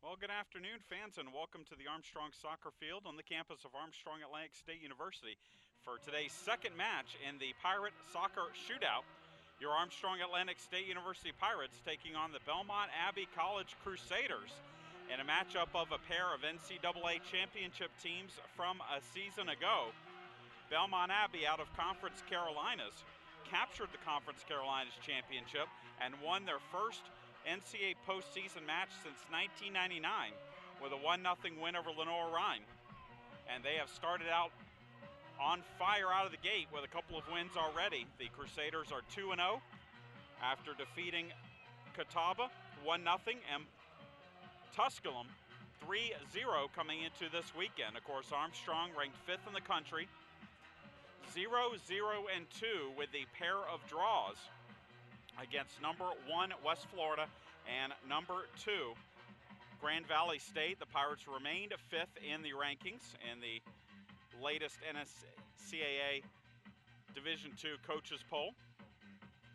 Well, good afternoon, fans, and welcome to the Armstrong Soccer Field on the campus of Armstrong Atlantic State University for today's second match in the Pirate Soccer Shootout. Your Armstrong Atlantic State University Pirates taking on the Belmont Abbey College Crusaders in a matchup of a pair of NCAA championship teams from a season ago. Belmont Abbey, out of Conference Carolinas, captured the Conference Carolinas championship and won their first NCAA postseason match since 1999 with a 1-0 win over Lenore Rhine. And they have started out on fire out of the gate with a couple of wins already. The Crusaders are 2-0 after defeating Catawba 1-0 and Tusculum 3-0 coming into this weekend. Of course, Armstrong ranked 5th in the country, 0-0-2 with the pair of draws against number 1 West Florida and number 2 Grand Valley State. The Pirates remained 5th in the rankings in the latest NCAA Division II coaches poll.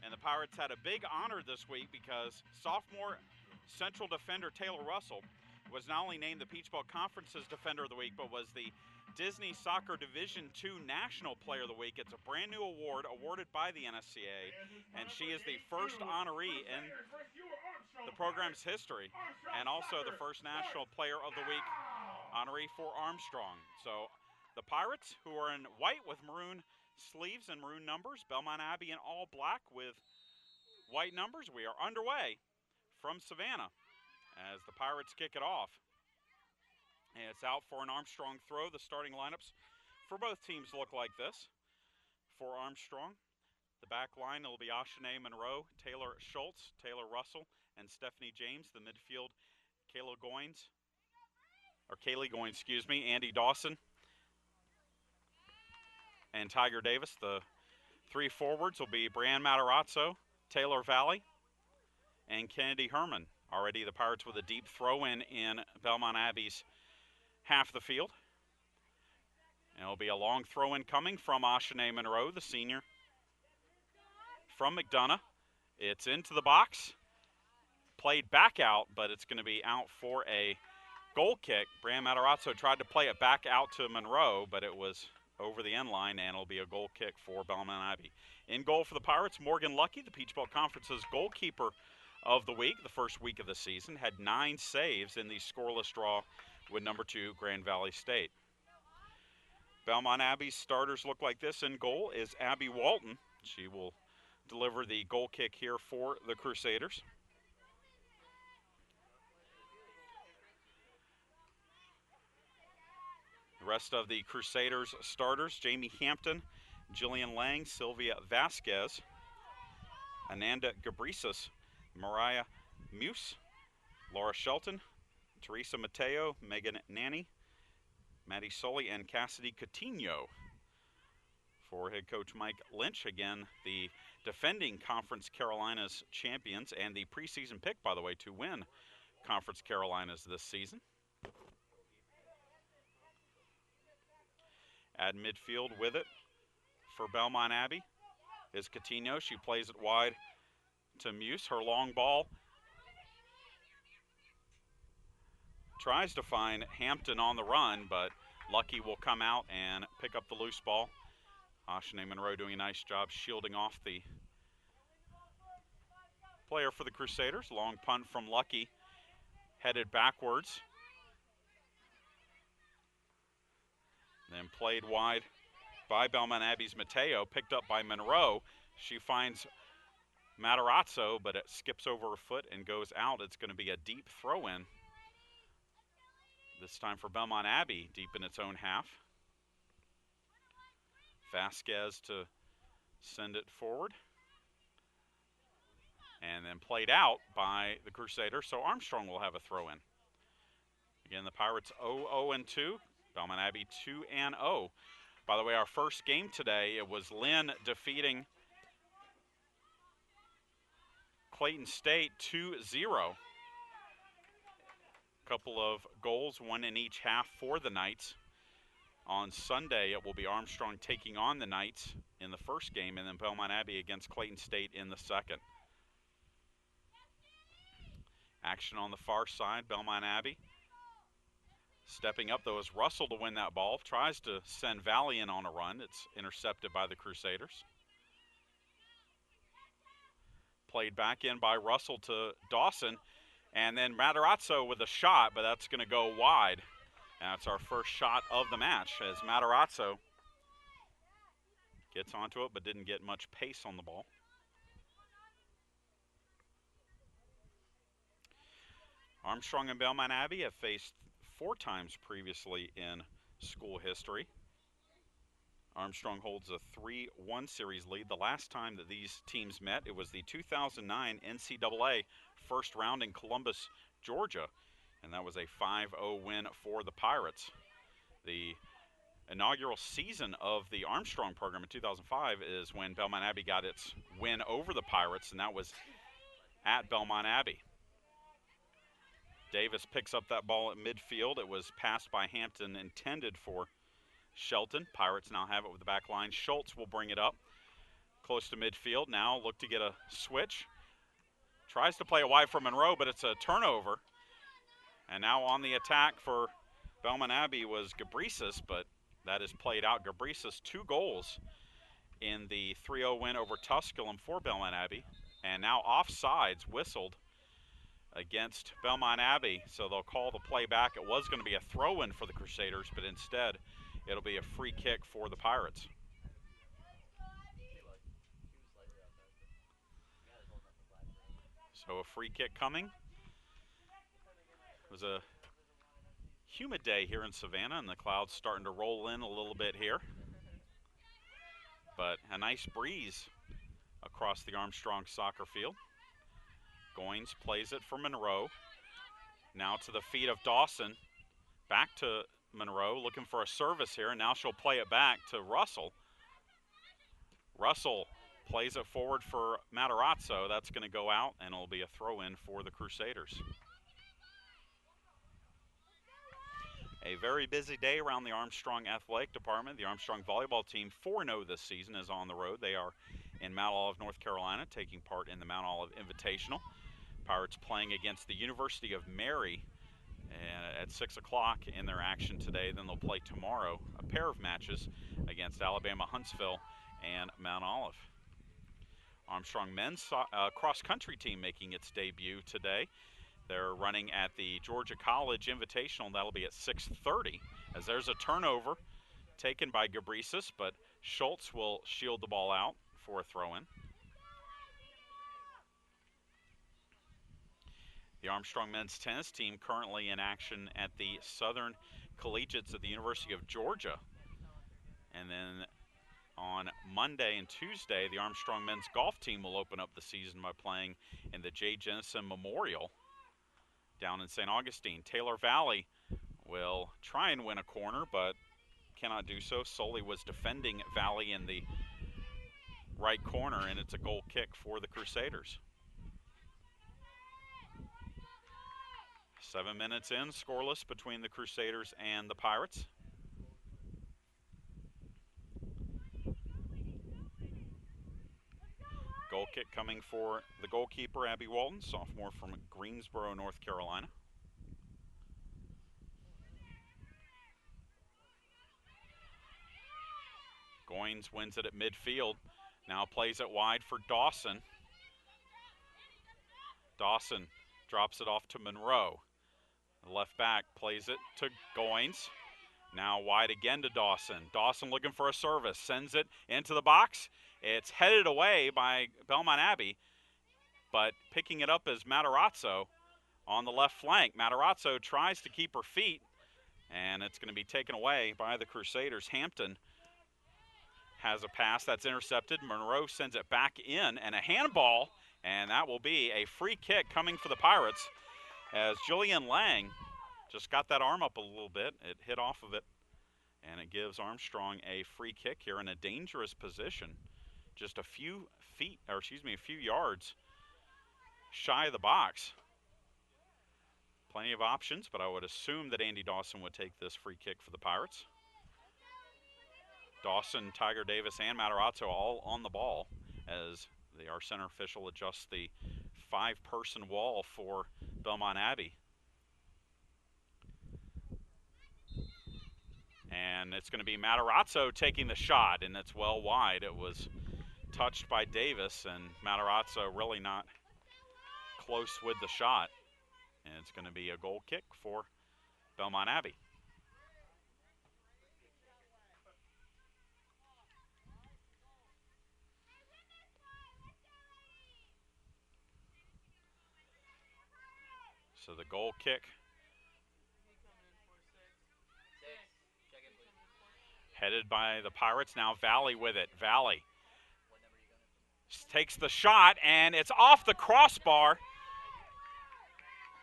And the Pirates had a big honor this week because sophomore Central defender Taylor Russell was not only named the Peach Belt Conference's Defender of the Week, but was the Disney Soccer Division II National Player of the Week. It's a brand new award awarded by the NSCA, and she is the first honoree in the program's history, and also the first National Player of the Week honoree for Armstrong. So the Pirates, who are in white with maroon sleeves and maroon numbers, Belmont Abbey in all black with white numbers. We are underway from Savannah as the Pirates kick it off. And it's out for an Armstrong throw. The starting lineups for both teams look like this. For Armstrong, the back line will be Ashane Monroe, Taylor Schultz, Taylor Russell, and Stephanie James. The midfield, Kaylee Goins, Andy Dawson, and Tiger Davis. The three forwards will be Brianne Matarazzo, Taylor Valley, and Kennedy Herman. Already the Pirates with a deep throw-in Belmont Abbey's half the field. And it'll be a long throw-in coming from Ashane Monroe, the senior from McDonough. It's into the box, played back out, but it's going to be out for a goal kick. Brianne Matarazzo tried to play it back out to Monroe, but it was over the end line, and it'll be a goal kick for Belmont Abbey. In goal for the Pirates, Morgan Lucky, the Peach Belt Conference's goalkeeper of the week, the first week of the season, had 9 saves in the scoreless draw with number 2 Grand Valley State. Belmont Abbey's starters look like this. In goal is Abby Walton. She will deliver the goal kick here for the Crusaders. The rest of the Crusaders starters: Jamie Hampton, Jillian Lang, Sylvia Vasquez, Ananda Gabrisis, Mariah Muse, Laura Shelton, Teresa Mateo, Megan Nanny, Maddie Sully, and Cassidy Coutinho. For head coach Mike Lynch, again, the defending Conference Carolinas champions and the preseason pick, by the way, to win Conference Carolinas this season. At midfield with it for Belmont Abbey is Coutinho. She plays it wide to Muse. Her long ball tries to find Hampton on the run, but Lucky will come out and pick up the loose ball. Ashane Monroe doing a nice job shielding off the player for the Crusaders. Long punt from Lucky, headed backwards. Then played wide by Belmont Abbey's Mateo, picked up by Monroe. She finds Matarazzo, but it skips over her foot and goes out. It's going to be a deep throw-in. This time for Belmont Abbey, deep in its own half. Vasquez to send it forward. And then played out by the Crusaders, so Armstrong will have a throw-in. Again, the Pirates 0-0-2. Belmont Abbey 2-0. By the way, our first game today, it was Lynn defeating Clayton State 2-0. Couple of goals, one in each half for the Knights. On Sunday, it will be Armstrong taking on the Knights in the first game, and then Belmont Abbey against Clayton State in the second. Action action on the far side. Belmont Abbey stepping up, though, is Russell to win that ball. Tries to send Valley in on a run. It's intercepted by the Crusaders. Played back in by Russell to Dawson. And then Matarazzo with a shot, but that's going to go wide. That's our first shot of the match as Matarazzo gets onto it but didn't get much pace on the ball. Armstrong and Belmont Abbey have faced 4 times previously in school history. Armstrong holds a 3-1 series lead. The last time that these teams met, it was the 2009 NCAA first round in Columbus, Georgia, and that was a 5-0 win for the Pirates. The inaugural season of the Armstrong program in 2005 is when Belmont Abbey got its win over the Pirates, and that was at Belmont Abbey. Davis picks up that ball at midfield. It was passed by Hampton, intended for Shelton. Pirates now have it with the back line. Schultz will bring it up close to midfield. Now look to get a switch. Tries to play it wide for Monroe, but it's a turnover. And now on the attack for Belmont Abbey was Gabrisis, but that is played out. Gabrisis 2 goals in the 3-0 win over Tusculum for Belmont Abbey. And now offsides whistled against Belmont Abbey, so they'll call the play back. It was going to be a throw-in for the Crusaders, but instead it'll be a free kick for the Pirates. So a free kick coming. It was a humid day here in Savannah, and the clouds starting to roll in a little bit here. But a nice breeze across the Armstrong soccer field. Goines plays it for Monroe. Now to the feet of Dawson. Back to Monroe, looking for a service here, and now she'll play it back to Russell. Russell plays it forward for Matarazzo. That's going to go out, and it'll be a throw-in for the Crusaders. A very busy day around the Armstrong Athletic Department. The Armstrong volleyball team, 4-0 this season, is on the road. They are in Mount Olive, North Carolina, taking part in the Mount Olive Invitational. Pirates playing against the University of Mary at 6 o'clock in their action today. Then they'll play tomorrow a pair of matches against Alabama Huntsville and Mount Olive. Armstrong men's cross-country team making its debut today. They're running at the Georgia College Invitational, and that'll be at 6:30, as there's a turnover taken by Gabrisis, but Schultz will shield the ball out for a throw-in. The Armstrong men's tennis team currently in action at the Southern Collegiates at the University of Georgia. And then on Monday and Tuesday, the Armstrong men's golf team will open up the season by playing in the J. Jennison Memorial down in St. Augustine. Taylor Valley will try and win a corner, but cannot do so. Soley was defending Valley in the right corner, and it's a goal kick for the Crusaders. 7 minutes in, scoreless between the Crusaders and the Pirates. Goal kick coming for the goalkeeper, Abby Walton, sophomore from Greensboro, North Carolina. Goines wins it at midfield. Now plays it wide for Dawson. Dawson drops it off to Monroe. The left back plays it to Goines. Now wide again to Dawson. Dawson looking for a service, sends it into the box. It's headed away by Belmont Abbey, but picking it up is Matarazzo on the left flank. Matarazzo tries to keep her feet, and it's going to be taken away by the Crusaders. Hampton has a pass that's intercepted. Monroe sends it back in, and a handball, and that will be a free kick coming for the Pirates as Jillian Lang just got that arm up a little bit. It hit off of it, and it gives Armstrong a free kick here in a dangerous position. Just a few feet, or excuse me, a few yards shy of the box. Plenty of options, but I would assume that Andy Dawson would take this free kick for the Pirates. Dawson, Tiger Davis, and Matarazzo all on the ball as our center official adjusts the 5-person wall for Belmont Abbey. And it's going to be Matarazzo taking the shot, and it's well wide. It was touched by Davis, and Matarazzo really not close with the shot. And it's going to be a goal kick for Belmont Abbey. So the goal kick headed by the Pirates. Now Valley with it. Valley takes the shot, and it's off the crossbar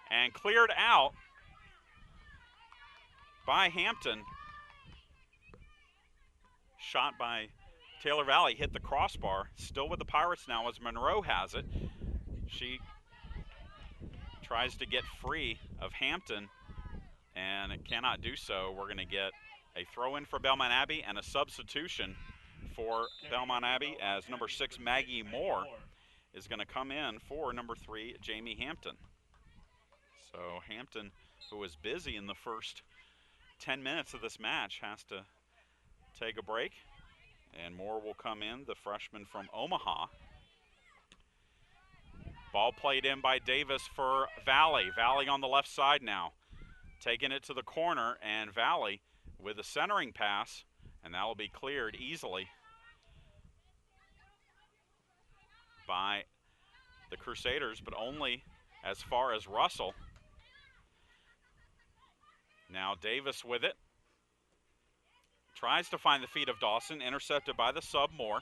and cleared out by Hampton. Shot by Taylor Valley, hit the crossbar. Still with the Pirates now as Monroe has it. She tries to get free of Hampton and it cannot do so. We're going to get a throw-in for Belmont Abbey and a substitution for Belmont Abbey as number 6 Maggie Moore is going to come in for number 3 Jamie Hampton. So Hampton, who was busy in the first 10 minutes of this match, has to take a break, and Moore will come in, the freshman from Omaha. Ball played in by Davis for Valley. Valley on the left side now, taking it to the corner, and Valley with a centering pass, and that will be cleared easily by the Crusaders, but only as far as Russell. Now Davis with it. Tries to find the feet of Dawson, intercepted by the sub Moore.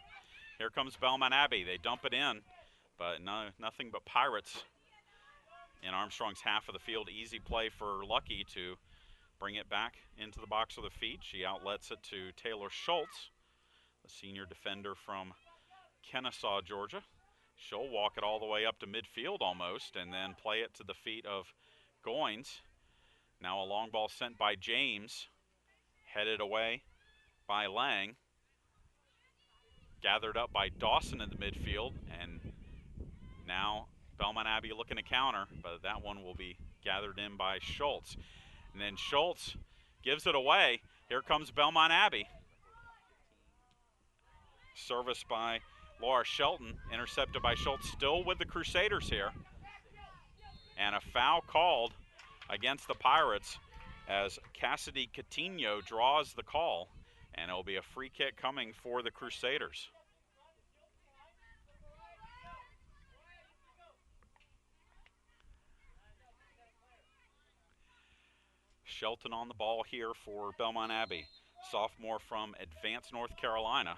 Here comes Belmont Abbey. They dump it in, but nothing but Pirates in Armstrong's half of the field. Easy play for Lucky to bring it back into the box with the feet. She outlets it to Taylor Schultz, the senior defender from Kennesaw, Georgia. She'll walk it all the way up to midfield almost and then play it to the feet of Goins. Now a long ball sent by James, headed away by Lang. Gathered up by Dawson in the midfield, and now Belmont Abbey looking to counter, but that one will be gathered in by Schultz. And then Schultz gives it away. Here comes Belmont Abbey. Service by Laura Shelton, intercepted by Schultz, still with the Crusaders here. And a foul called against the Pirates as Cassidy Coutinho draws the call, and it'll be a free kick coming for the Crusaders. Shelton on the ball here for Belmont Abbey, sophomore from Advance, North Carolina.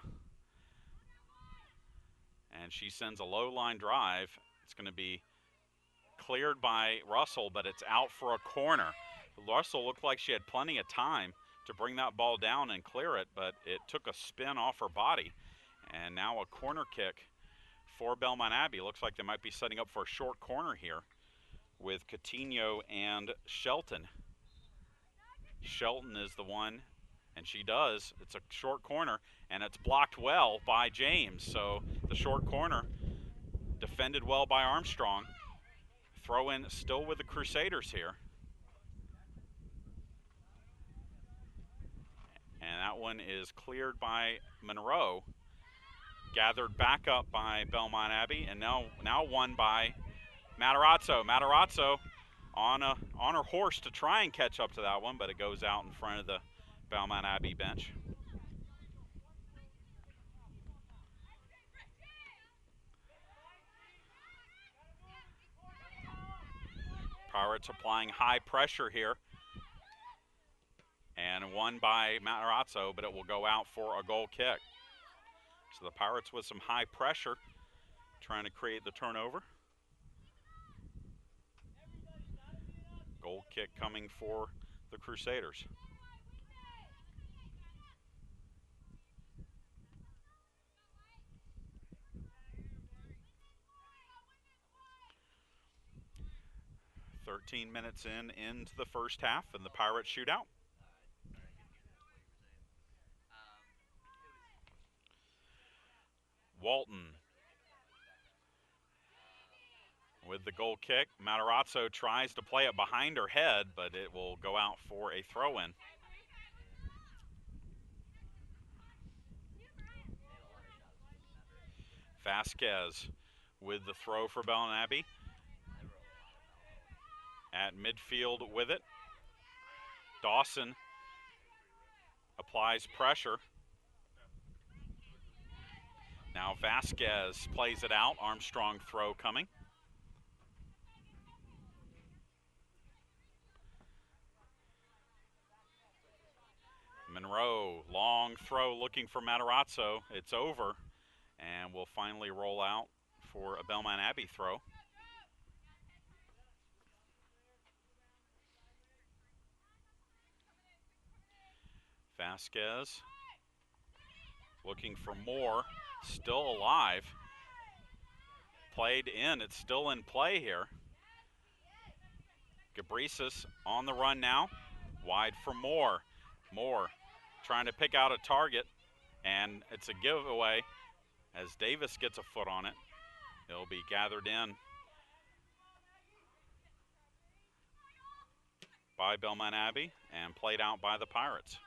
And she sends a low line drive. It's going to be cleared by Russell, but it's out for a corner. Russell looked like she had plenty of time to bring that ball down and clear it, but it took a spin off her body. And now a corner kick for Belmont Abbey. Looks like they might be setting up for a short corner here with Coutinho and Shelton. Shelton is the one, and she does. It's a short corner, and it's blocked well by James. So the short corner defended well by Armstrong. Throw in still with the Crusaders here. And that one is cleared by Monroe. Gathered back up by Belmont Abbey, and now won by Matarazzo. Matarazzo on her horse to try and catch up to that one, but it goes out in front of the Belmont Abbey bench. Pirates applying high pressure here. And won by Matarazzo, but it will go out for a goal kick. So the Pirates with some high pressure, trying to create the turnover. Goal kick coming for the Crusaders. "13 minutes into the first half in the Pirate Shootout. Walton with the goal kick. Matarazzo tries to play it behind her head, but it will go out for a throw-in. Vasquez with the throw for Belmont Abbey. At midfield with it. Dawson applies pressure. Now Vasquez plays it out. Armstrong throw coming. Monroe, long throw looking for Matarazzo. It's over, and will finally roll out for a Belmont Abbey throw. Vasquez looking for more, still alive. Played in, it's still in play here. Gabrisis on the run now, wide for Moore. Moore trying to pick out a target, and it's a giveaway as Davis gets a foot on it. It'll be gathered in by Belmont Abbey and played out by the Pirates.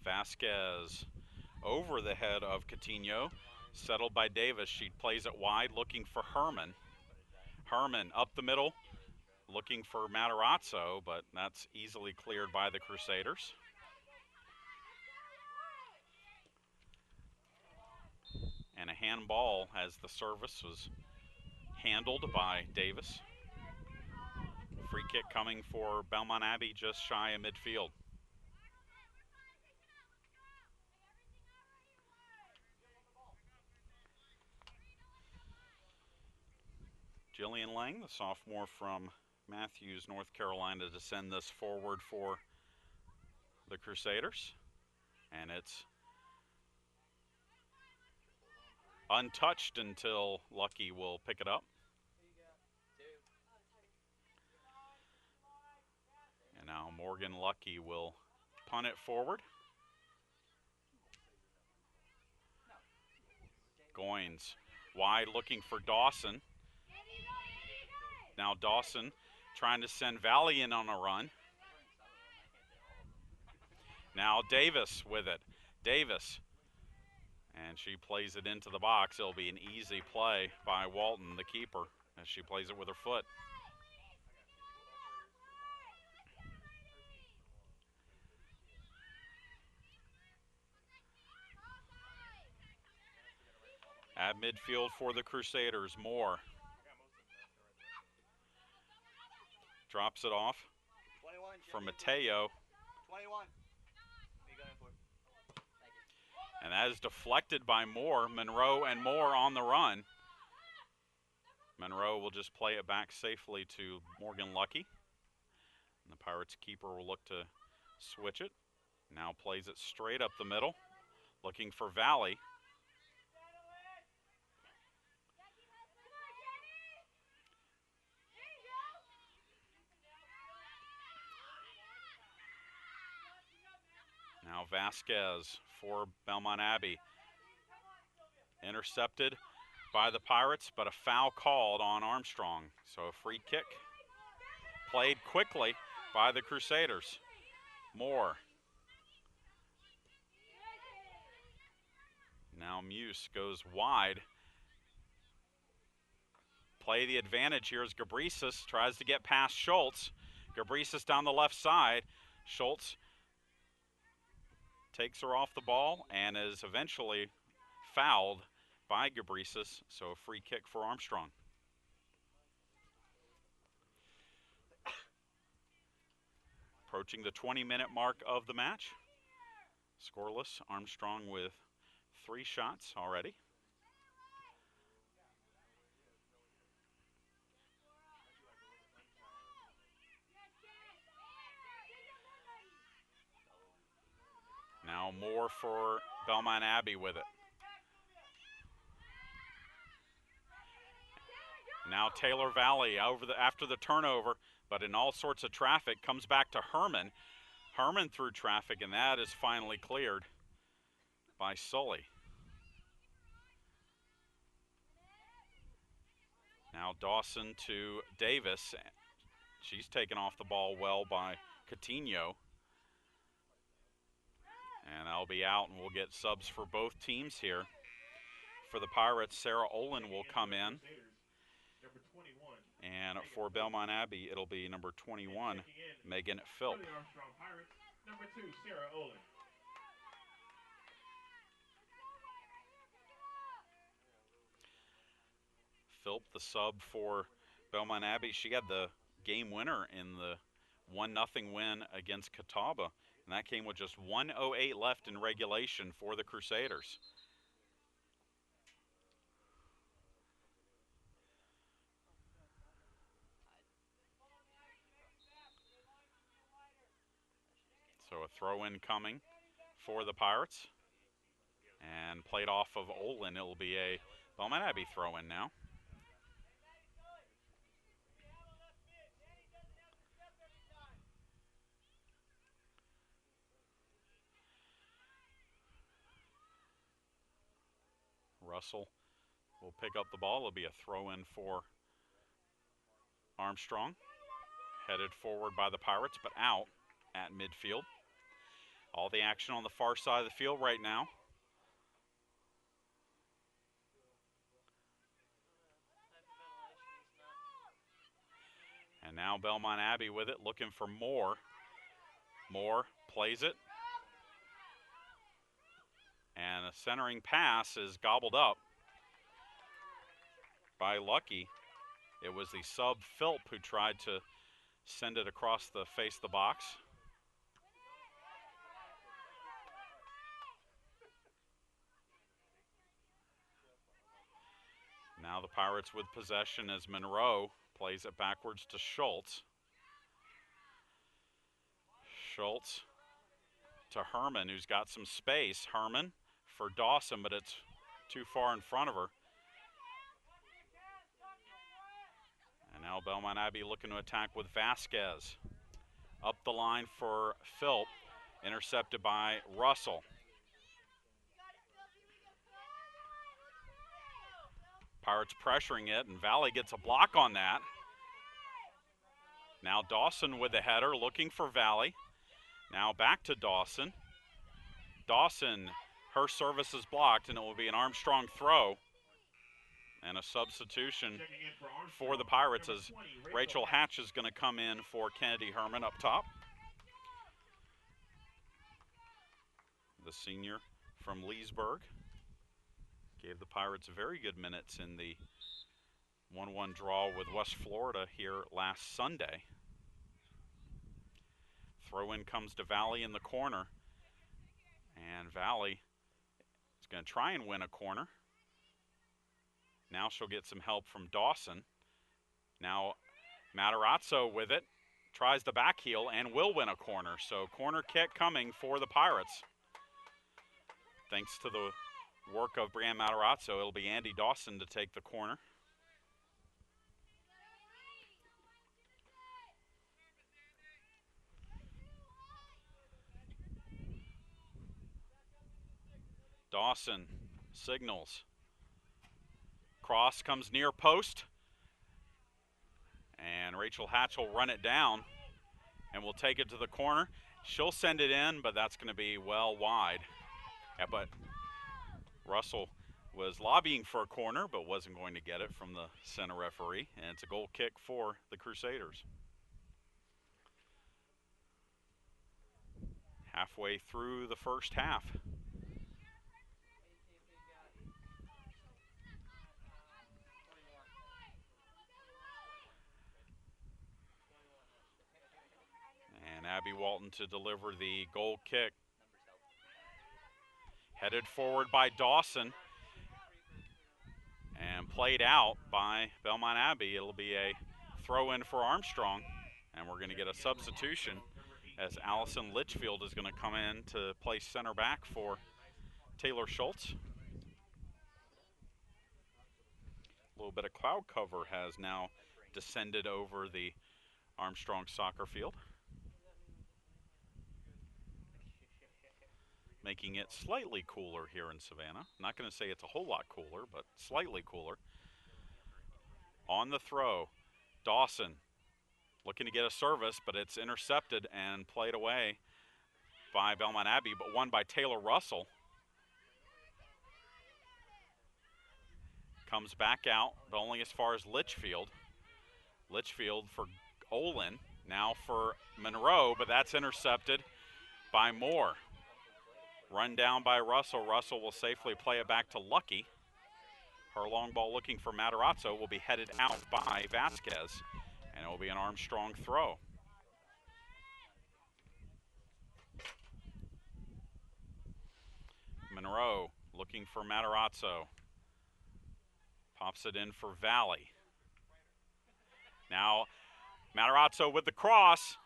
Vasquez over the head of Coutinho, settled by Davis. She plays it wide, looking for Herman. Herman up the middle, looking for Matarazzo, but that's easily cleared by the Crusaders. And a handball as the service was handled by Davis. Free kick coming for Belmont Abbey, just shy of midfield. Jillian Lang, the sophomore from Matthews, North Carolina, to send this forward for the Crusaders. And it's untouched until Lucky will pick it up. And now Morgan Lucky will punt it forward. Goins wide looking for Dawson. Now Dawson trying to send Valley in on a run. Now Davis with it. Davis. And she plays it into the box. It'll be an easy play by Walton, the keeper, as she plays it with her foot. At midfield for the Crusaders, Moore drops it off for Mateo. 21. And that is deflected by Moore. Monroe and Moore on the run. Monroe will just play it back safely to Morgan Lucky. And the Pirates keeper will look to switch it. Now plays it straight up the middle, looking for Valley. Now Vasquez for Belmont Abbey. Intercepted by the Pirates, but a foul called on Armstrong. So a free kick played quickly by the Crusaders. Moore. Now Muse goes wide. Play the advantage here as Gabrisis tries to get past Schultz. Gabrisis down the left side. Schultz takes her off the ball and is eventually fouled by Gabrisis, so a free kick for Armstrong. Approaching the 20-minute mark of the match. Scoreless, Armstrong with 3 shots already. Now Moore for Belmont Abbey with it. Now Taylor Valley after the turnover, but in all sorts of traffic, comes back to Herman. Herman through traffic, and that is finally cleared. by Sully. Now Dawson to Davis. She's taken off the ball well by Coutinho. And that'll be out, and we'll get subs for both teams here. For the Pirates, Sarah Olin will come in. And for Belmont Abbey, it'll be number 21, Megan Philp. Armstrong Pirates, number 2, Sarah Olin. Philp, the sub for Belmont Abbey. She had the game winner in the 1-0 win against Catawba. And that came with just 1:08 left in regulation for the Crusaders. So a throw-in coming for the Pirates. And played off of Olin. It will be a Belmont Abbey throw-in now. Russell will pick up the ball. It'll be a throw-in for Armstrong. Headed forward by the Pirates, but out at midfield. All the action on the far side of the field right now. And now Belmont Abbey with it, looking for Moore. Moore plays it. And a centering pass is gobbled up by Lucky. It was the sub Philp who tried to send it across the face of the box. Now the Pirates with possession as Monroe plays it backwards to Schultz. Schultz to Herman, who's got some space. Herman for Dawson, but it's too far in front of her. And now Belmont Abbey looking to attack with Vasquez. Up the line for Philp, intercepted by Russell. Pirates pressuring it, and Valley gets a block on that. Now Dawson with the header, looking for Valley. Now back to Dawson. Dawson, her service is blocked, and it will be an Armstrong throw. And a substitution for the Pirates as Rachel Hatch is going to come in for Kennedy Herman up top. The senior from Leesburg. Gave the Pirates very good minutes in the 1-1 draw with West Florida here last Sunday. Throw-in comes to Valley in the corner. And Valley is going to try and win a corner. Now she'll get some help from Dawson. Now Matarazzo with it. Tries the back heel and will win a corner. So corner kick coming for the Pirates. Thanks to the work of Brianne Matarazzo, it'll be Andy Dawson to take the corner. Dawson signals. Cross comes near post. And Rachel Hatch will run it down and will take it to the corner. She'll send it in, but that's going to be well wide. Yeah, but Russell was lobbying for a corner, but wasn't going to get it from the center referee. And it's a goal kick for the Crusaders. Halfway through the first half. And Abby Walton to deliver the goal kick. Headed forward by Dawson and played out by Belmont Abbey. It'll be a throw-in for Armstrong, and we're going to get a substitution as Allison Litchfield is going to come in to play center back for Taylor Schultz. A little bit of cloud cover has now descended over the Armstrong soccer field. making it slightly cooler here in Savannah. Not going to say it's a whole lot cooler, but slightly cooler. On the throw, Dawson looking to get a service, but it's intercepted and played away by Belmont Abbey, but won by Taylor Russell. Comes back out, but only as far as Litchfield. Litchfield for Olin, now for Monroe, but that's intercepted by Moore. Run down by Russell. Russell will safely play it back to Lucky. Her long ball looking for Matarazzo will be headed out by Vasquez, and it will be an Armstrong throw. Monroe looking for Matarazzo. Pops it in for Valley. Now Matarazzo with the cross,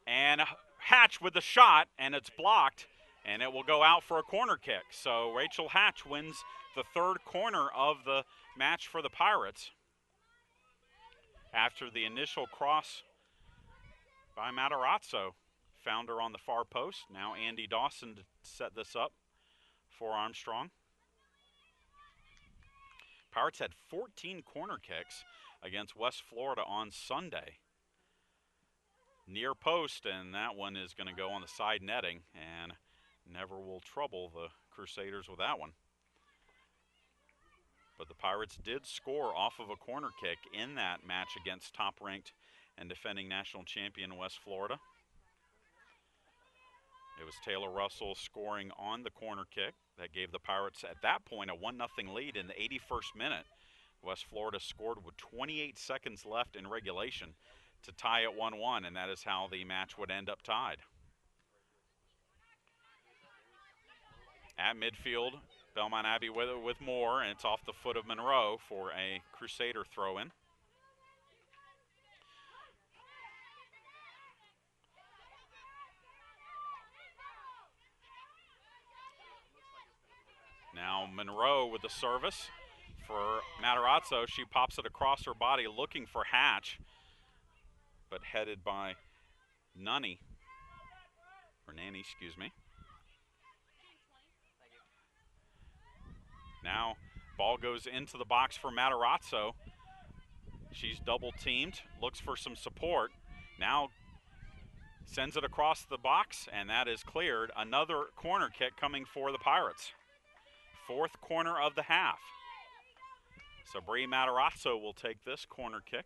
and Hatch with the shot, and it's blocked, and it will go out for a corner kick. So Rachel Hatch wins the third corner of the match for the Pirates after the initial cross by Matarazzo. Found her on the far post. Now Andy Dawson to set this up for Armstrong. Pirates had 14 corner kicks against West Florida on Sunday. Near post, and that one is going to go on the side netting, and never will trouble the Crusaders with that one. But the Pirates did score off of a corner kick in that match against top-ranked and defending national champion West Florida. It was Taylor Russell scoring on the corner kick that gave the Pirates at that point a 1-0 lead in the 81st minute. West Florida scored with 28 seconds left in regulation to tie at 1-1, and that is how the match would end up tied. At midfield, Belmont Abbey with Moore, and it's off the foot of Monroe for a Crusader throw-in. Now Monroe with the service for Matarazzo. She pops it across her body looking for Hatch, but headed by Nanny, excuse me. Now ball goes into the box for Matarazzo. She's double teamed, looks for some support. Now sends it across the box, and that is cleared. Another corner kick coming for the Pirates. Fourth corner of the half. So Bree Matarazzo will take this corner kick.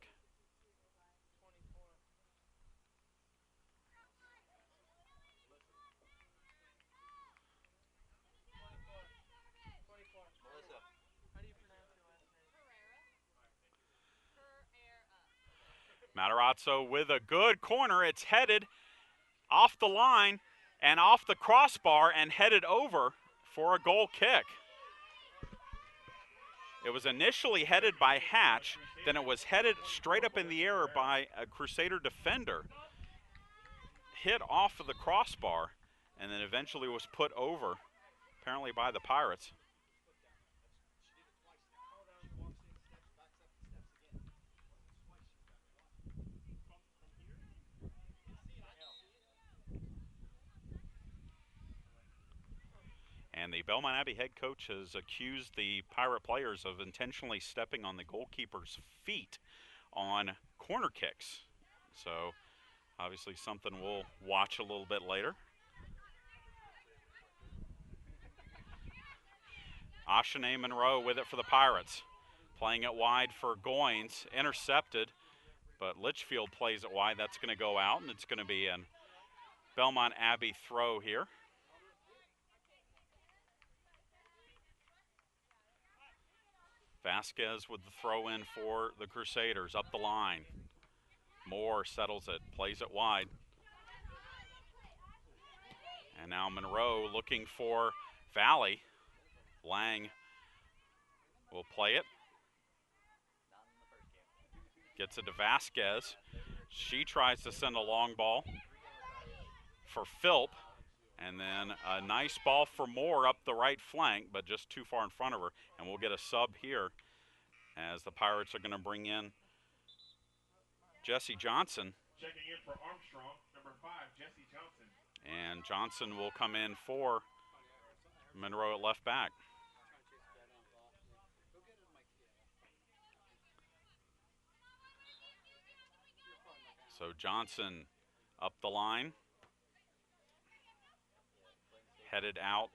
Matarazzo with a good corner. It's headed off the line and off the crossbar and headed over for a goal kick. It was initially headed by Hatch, then it was headed straight up in the air by a Crusader defender. Hit off of the crossbar and then eventually was put over, apparently by the Pirates. And the Belmont Abbey head coach has accused the Pirate players of intentionally stepping on the goalkeeper's feet on corner kicks. So obviously something we'll watch a little bit later. Ashane Monroe with it for the Pirates. Playing it wide for Goins, intercepted, but Litchfield plays it wide. That's going to go out, and it's going to be a Belmont Abbey throw here. Vasquez with the throw in for the Crusaders up the line. Moore settles it, plays it wide. And now Monroe looking for Valley. Lang will play it. Gets it to Vasquez. She tries to send a long ball for Philp. And then a nice ball for Moore up the right flank, but just too far in front of her. And we'll get a sub here as the Pirates are going to bring in Jesse Johnson. Checking in for Armstrong, number 5, Jesse Johnson. And Johnson will come in for Monroe at left back. So Johnson up the line. Headed out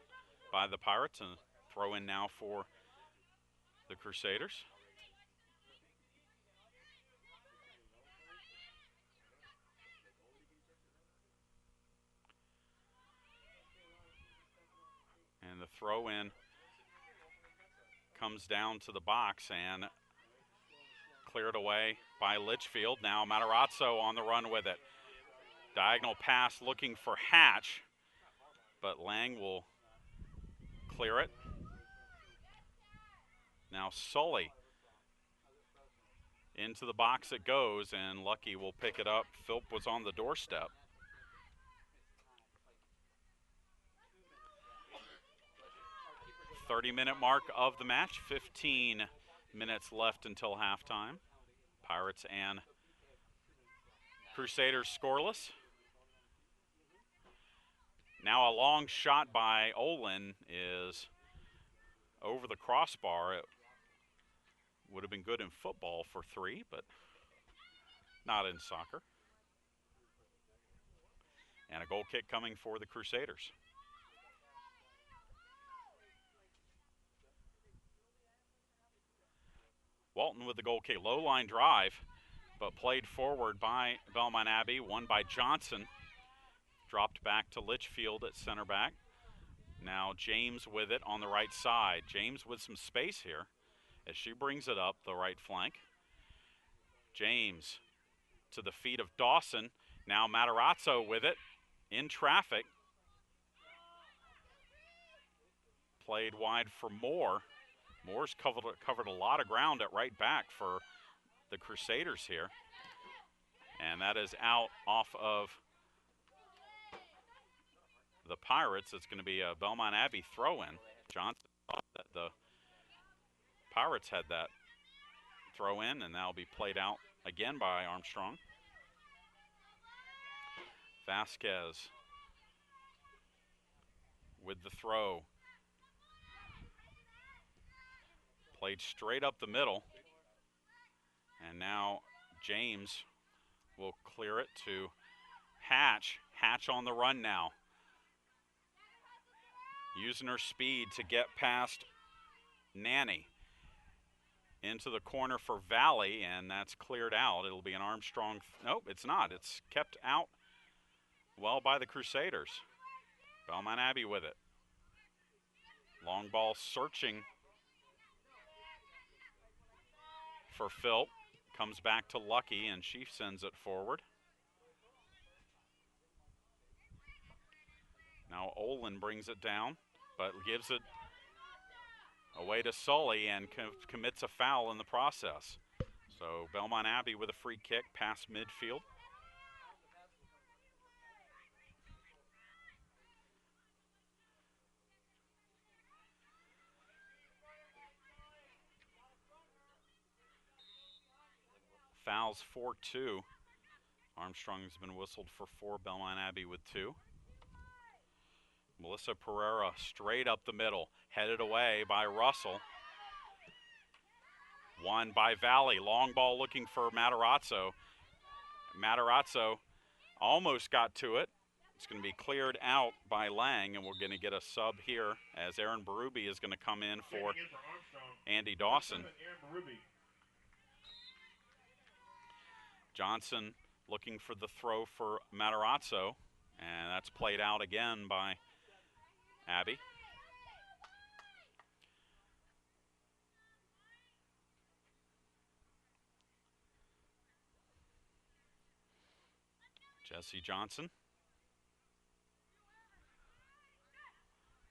by the Pirates, and throw in now for the Crusaders. And the throw in comes down to the box and cleared away by Litchfield. Now Matarazzo on the run with it. Diagonal pass looking for Hatch, but Lang will clear it. Now Sully into the box it goes, and Lucky will pick it up. Philp was on the doorstep. .30-minute mark of the match, 15 minutes left until halftime. Pirates and Crusaders scoreless. Now a long shot by Olin is over the crossbar. It would have been good in football for 3, but not in soccer. And a goal kick coming for the Crusaders. Walton with the goal kick. Low line drive, but played forward by Belmont Abbey. Won by Johnson. Dropped back to Litchfield at center back. Now James with it on the right side. James with some space here as she brings it up the right flank. James to the feet of Dawson. Now Matarazzo with it in traffic. Played wide for Moore. Moore's covered a lot of ground at right back for the Crusaders here. And that is out off of the Pirates. It's going to be a Belmont Abbey throw-in. Johnson thought that the Pirates had that throw-in, and that'll be played out again by Armstrong. Vasquez with the throw. Played straight up the middle. And now James will clear it to Hatch. Hatch on the run now. Using her speed to get past Nanny. Into the corner for Valley, and that's cleared out. It'll be an Armstrong. Nope, it's not. It's kept out well by the Crusaders. Belmont Abbey with it. Long ball searching for Philp. Comes back to Lucky, and she sends it forward. Now Olin brings it down, but gives it away to Sully and commits a foul in the process. So Belmont Abbey with a free kick past midfield. Fouls 4-2. Armstrong's been whistled for 4, Belmont Abbey with 2. Melissa Pereira straight up the middle, headed away by Russell. Won by Valley. Long ball looking for Matarazzo. Matarazzo almost got to it. It's going to be cleared out by Lang, and we're going to get a sub here as Aaron Berube is going to come in for Andy Dawson. Johnson looking for the throw for Matarazzo, and that's played out again by Abbey. Jesse Johnson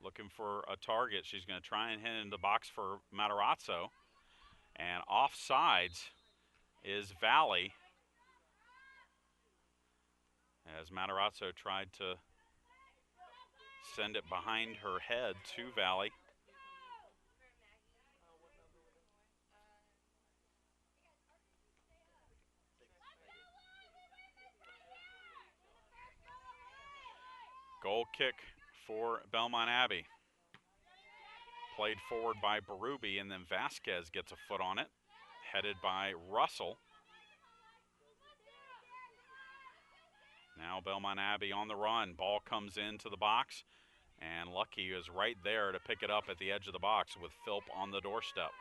looking for a target. She's going to try and hit in the box for Matarazzo, and offsides is Valley, as Matarazzo tried to send it behind her head to Valley. Goal kick for Belmont Abbey. Played forward by Berube, and then Vasquez gets a foot on it, headed by Russell. Now Belmont Abbey on the run. Ball comes into the box, and Lucky is right there to pick it up at the edge of the box with Philp on the doorstep.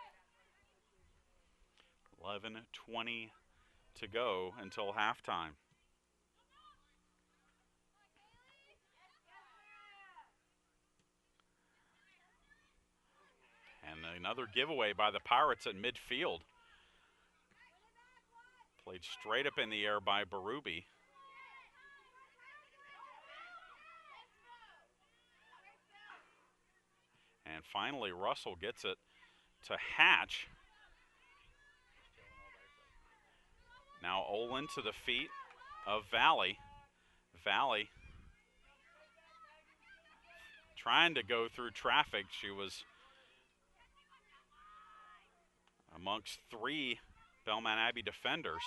11:20 to go until halftime. And another giveaway by the Pirates at midfield. Played straight up in the air by Berube. And finally, Russell gets it to Hatch. Now Olin to the feet of Valley. Valley trying to go through traffic. She was amongst 3 Belmont Abbey defenders.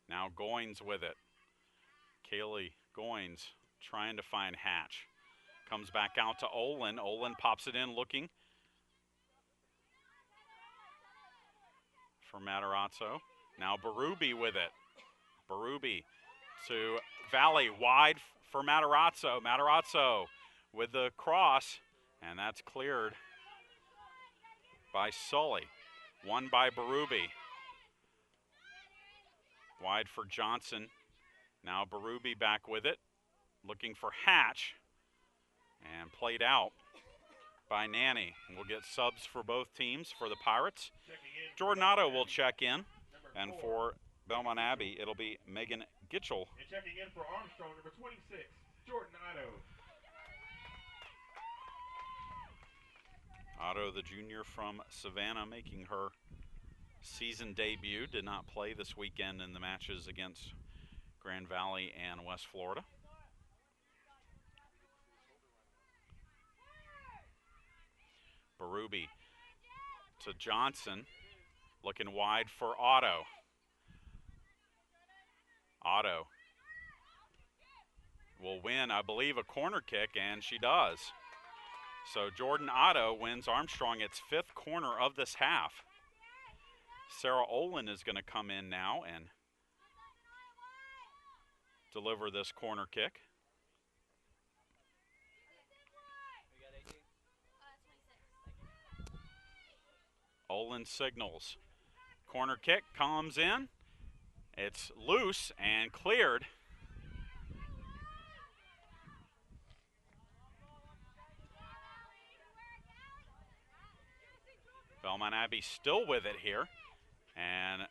Now Goins with it. Kaylee Goins trying to find Hatch. Comes back out to Olin. Olin pops it in looking for Matarazzo. Now Berube with it. Berube to Valley, wide for Matarazzo. Matarazzo with the cross, and that's cleared by Sully. Won by Berube. Wide for Johnson. Now Berube back with it, looking for Hatch, and played out by Nanny. We'll get subs for both teams. For the Pirates, Jordan Otto will check in, and for Belmont Abbey, it'll be Megan Gitchell. And checking in for Armstrong, number 26, Jordan Otto. Otto, the junior from Savannah, making her season debut. Did not play this weekend in the matches against Grand Valley and West Florida. Berube to Johnson, looking wide for Otto. Otto will win, I believe, a corner kick, and she does. So Jordan Otto wins Armstrong its 5th corner of this half. Sarah Olin is going to come in now and deliver this corner kick. Olin signals. Corner kick comes in. It's loose and cleared. Belmont Abbey still with it here. And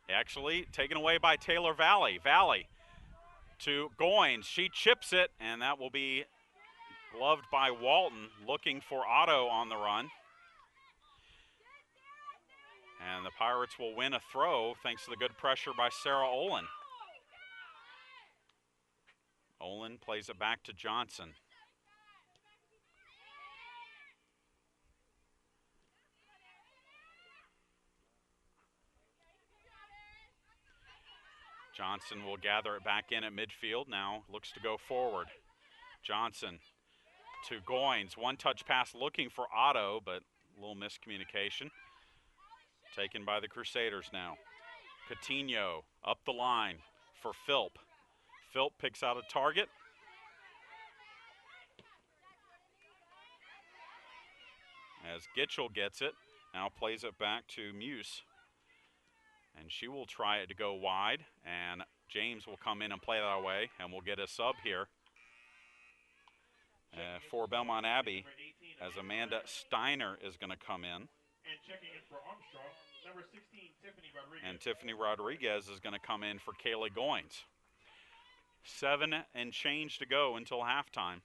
actually taken away by Taylor Valley. Valley to Goins. She chips it, and that will be gloved by Walton, looking for Otto on the run. And the Pirates will win a throw thanks to the good pressure by Sarah Olin. Olin plays it back to Johnson. Johnson will gather it back in at midfield. Now looks to go forward. Johnson to Goins. One-touch pass looking for Otto, but a little miscommunication. Taken by the Crusaders now. Coutinho up the line for Philp. Philp picks out a target. As Gitchell gets it, now plays it back to Muse. And she will try it to go wide, and James will come in and play that away, and we'll get a sub here for Belmont Abbey, as Amanda Steiner is going to come in. And checking in for Armstrong, number 16, Tiffany Rodriguez. And Tiffany Rodriguez is going to come in for Kaylee Goins. 7 and change to go until halftime.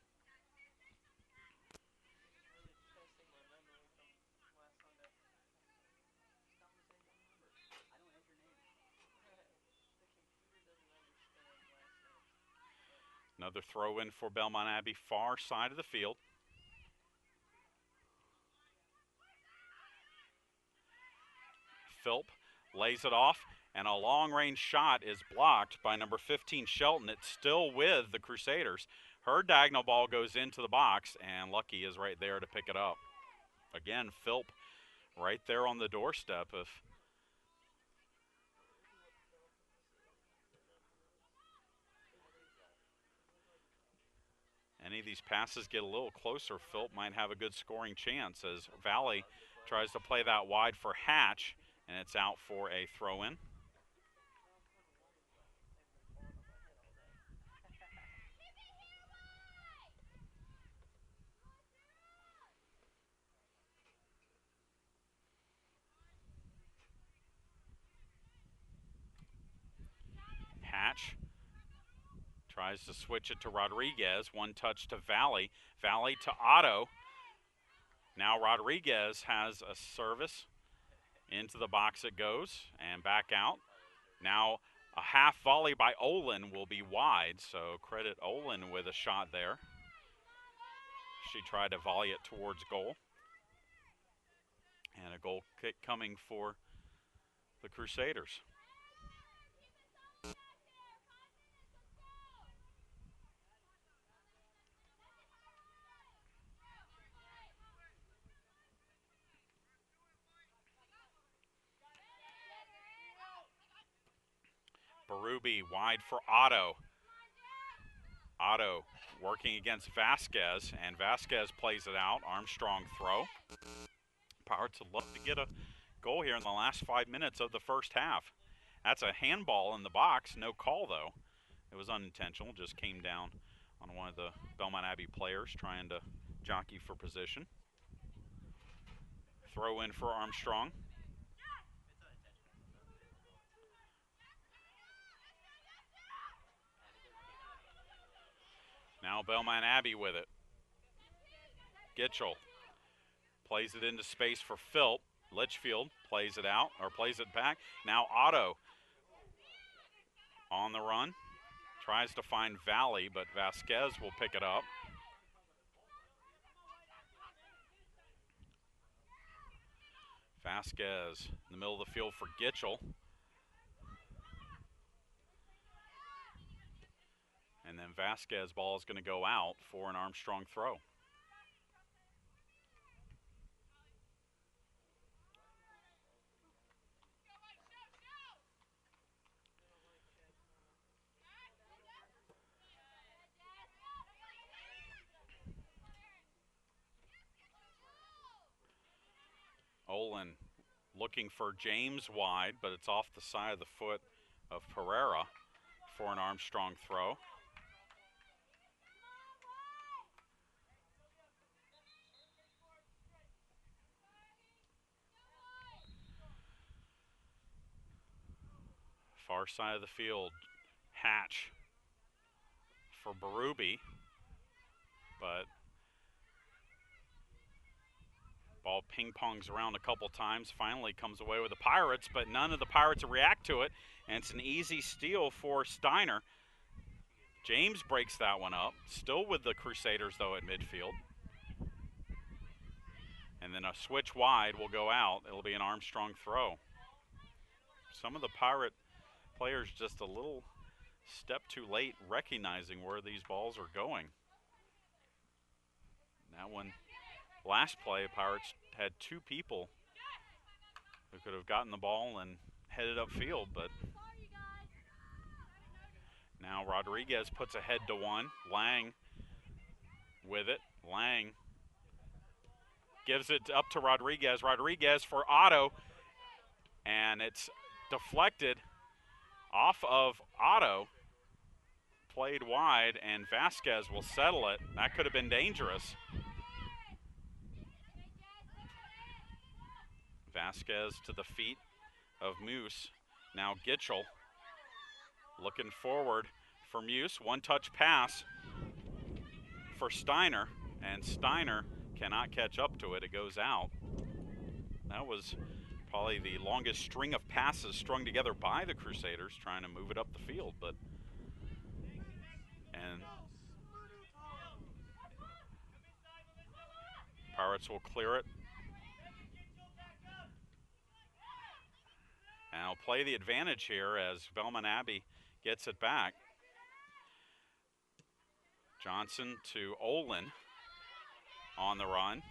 Another throw in for Belmont Abbey, far side of the field. Philp lays it off, And a long-range shot is blocked by number 15, Shelton. It's still with the Crusaders. Her diagonal ball goes into the box, and Lucky is right there to pick it up. Again, Philp right there on the doorstep. If any of these passes get a little closer, Philp might have a good scoring chance as Valley tries to play that wide for Hatch, and it's out for a throw-in. Hatch tries to switch it to Rodriguez. One touch to Valley. Valley to Otto. Now Rodriguez has a service. Into the box it goes and back out. Now a half volley by Olin will be wide, so credit Olin with a shot there. She tried to volley it towards goal. And a goal kick coming for the Crusaders. Berube wide for Otto. Otto working against Vasquez, and Vasquez plays it out. Armstrong throw. Pirates would love to get a goal here in the last 5 minutes of the first half. That's a handball in the box. No call, though. It was unintentional. Just came down on one of the Belmont Abbey players trying to jockey for position. Throw in for Armstrong. Now Belmont Abbey with it. Gitchell plays it into space for Philp. Litchfield plays it out, or plays it back. Now Otto on the run. Tries to find Valley, but Vasquez will pick it up. Vasquez in the middle of the field for Gitchell. And then Vasquez ball is going to go out for an Armstrong throw. Olin looking for James wide, but it's off the side of the foot of Pereira for an Armstrong throw. Far side of the field, Hatch for Berube, but ball ping-pongs around a couple times, finally comes away with the Pirates, but none of the Pirates react to it, and it's an easy steal for Steiner. James breaks that one up, still with the Crusaders though at midfield. And then a switch wide will go out. It'll be an Armstrong throw. Some of the Pirate players just a little step too late recognizing where these balls are going. That one, last play, Pirates had two people who could have gotten the ball and headed upfield, but now Rodriguez puts a head to one. Lang with it. Lang gives it up to Rodriguez. Rodriguez for Otto, and it's deflected off of Otto, played wide, and Vasquez will settle it. That could have been dangerous. Vasquez to the feet of Moose. Now Gitchell looking forward for Muse. One-touch pass for Steiner, and Steiner cannot catch up to it. It goes out. That was probably the longest string of passes strung together by the Crusaders trying to move it up the field, but and Pirates will clear it. Now play the advantage here as Belmont Abbey gets it back. Johnson to Olin on the run.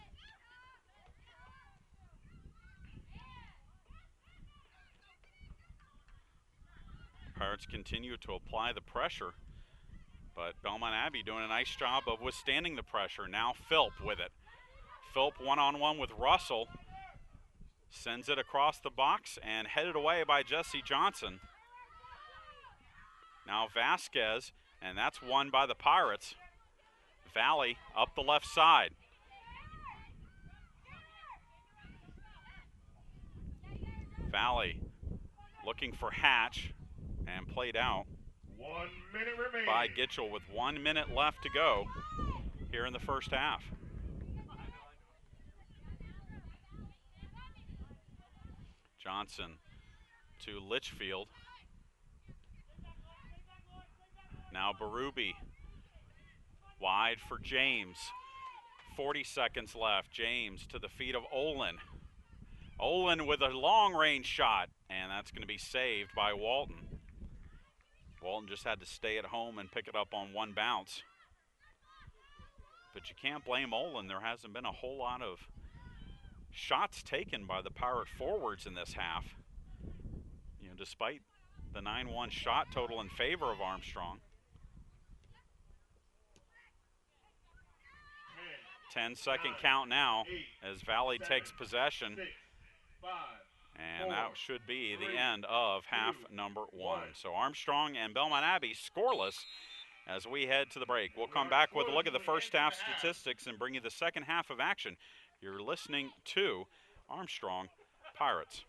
Pirates continue to apply the pressure, but Belmont Abbey doing a nice job of withstanding the pressure. Now Philp with it. Philp one-on-one with Russell. Sends it across the box and headed away by Jesse Johnson. Now Vasquez, and that's won by the Pirates. Valley up the left side. Valley looking for Hatch and played out 1 minute remaining by Gitchell with 1 minute left to go here in the first half. Johnson to Litchfield. Now Berube wide for James. 40 seconds left. James to the feet of Olin. Olin with a long range shot, and that's going to be saved by Walton. Walton just had to stay at home and pick it up on one bounce. But you can't blame Olin. There hasn't been a whole lot of shots taken by the Pirate forwards in this half. You know, despite the 9-1 shot total in favor of Armstrong. 10-second count now as Valley takes possession. 6, 5, And that should be the end of half number 1. So Armstrong and Belmont Abbey scoreless as we head to the break. We'll come back with a look at the first half statistics and bring you the second half of action. You're listening to Armstrong Pirates.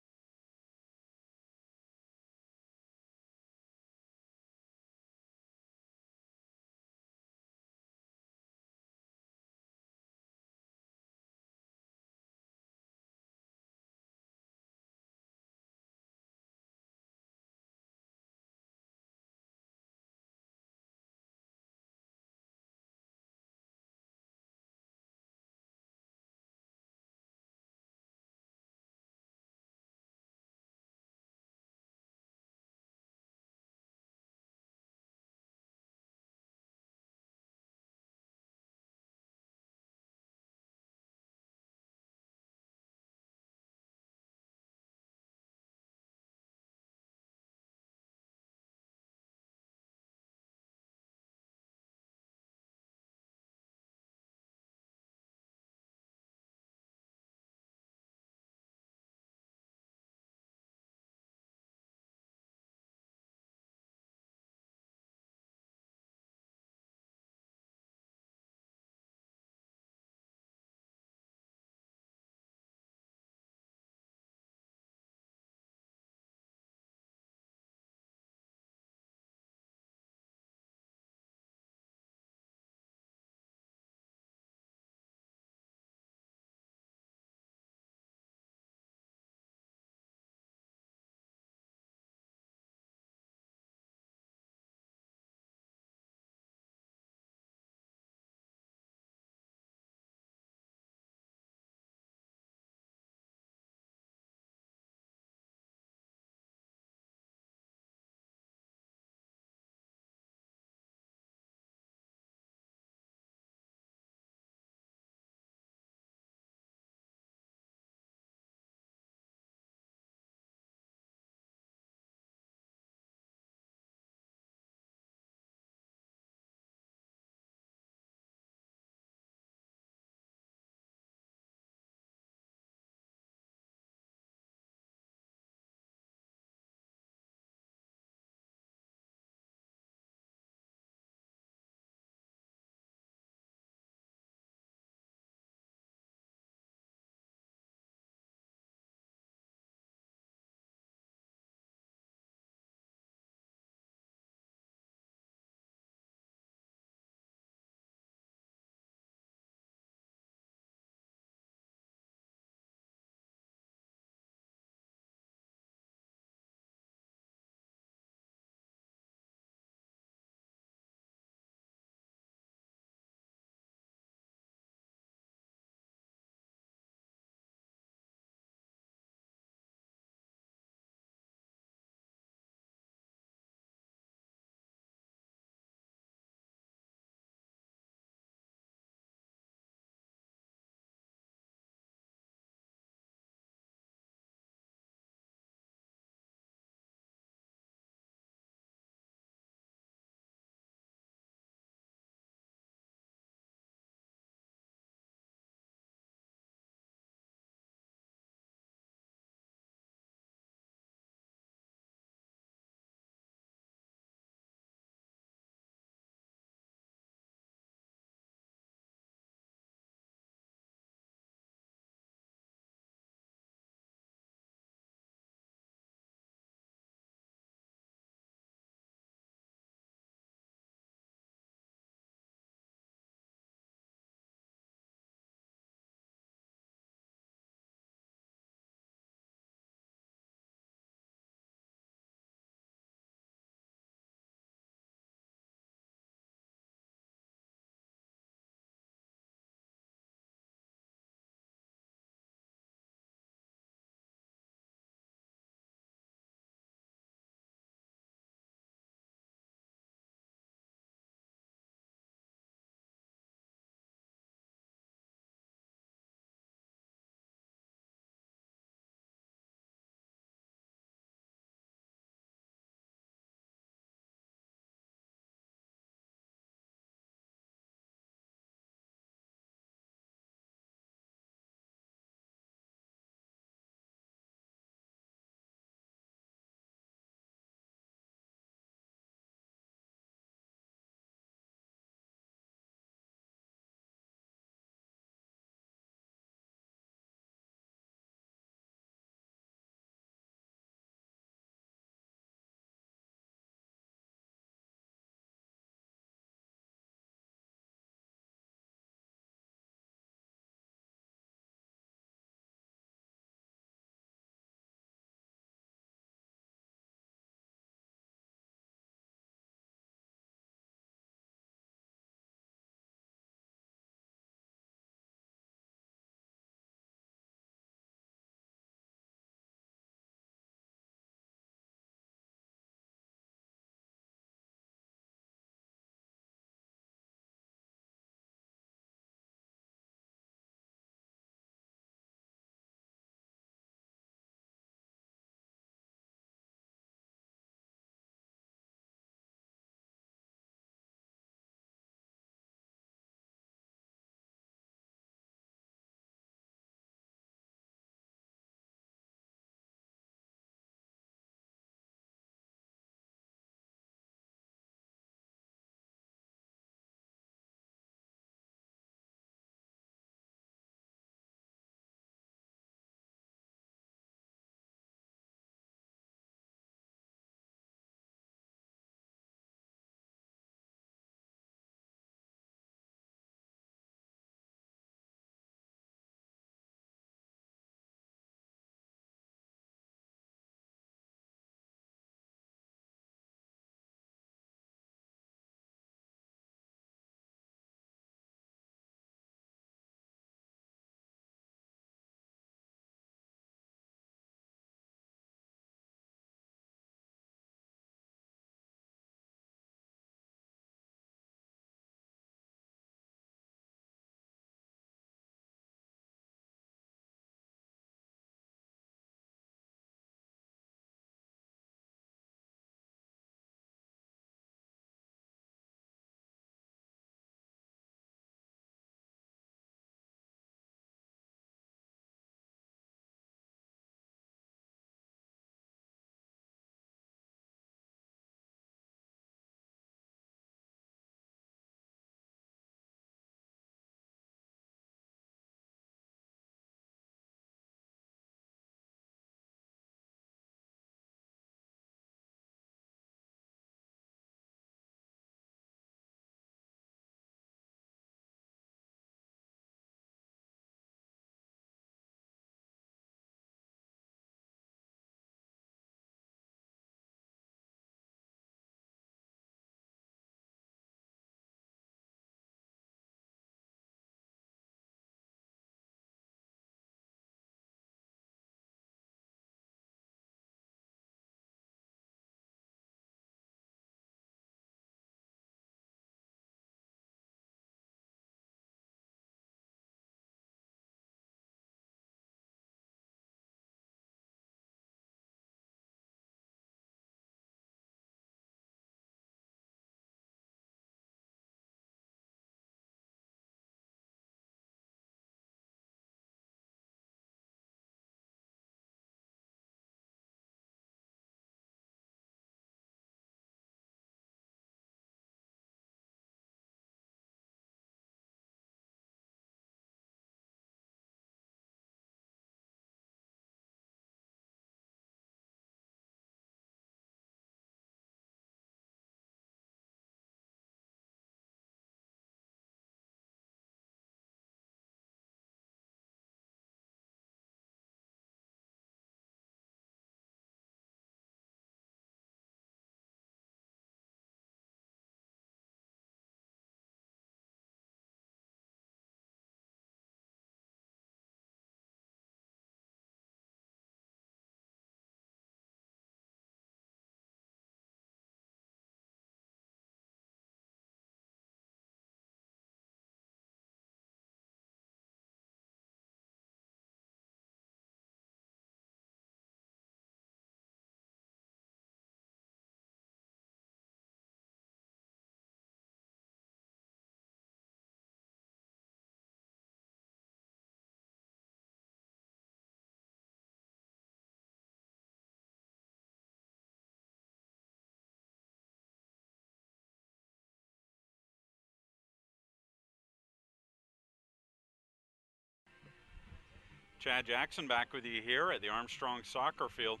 Chad Jackson back with you here at the Armstrong Soccer Field.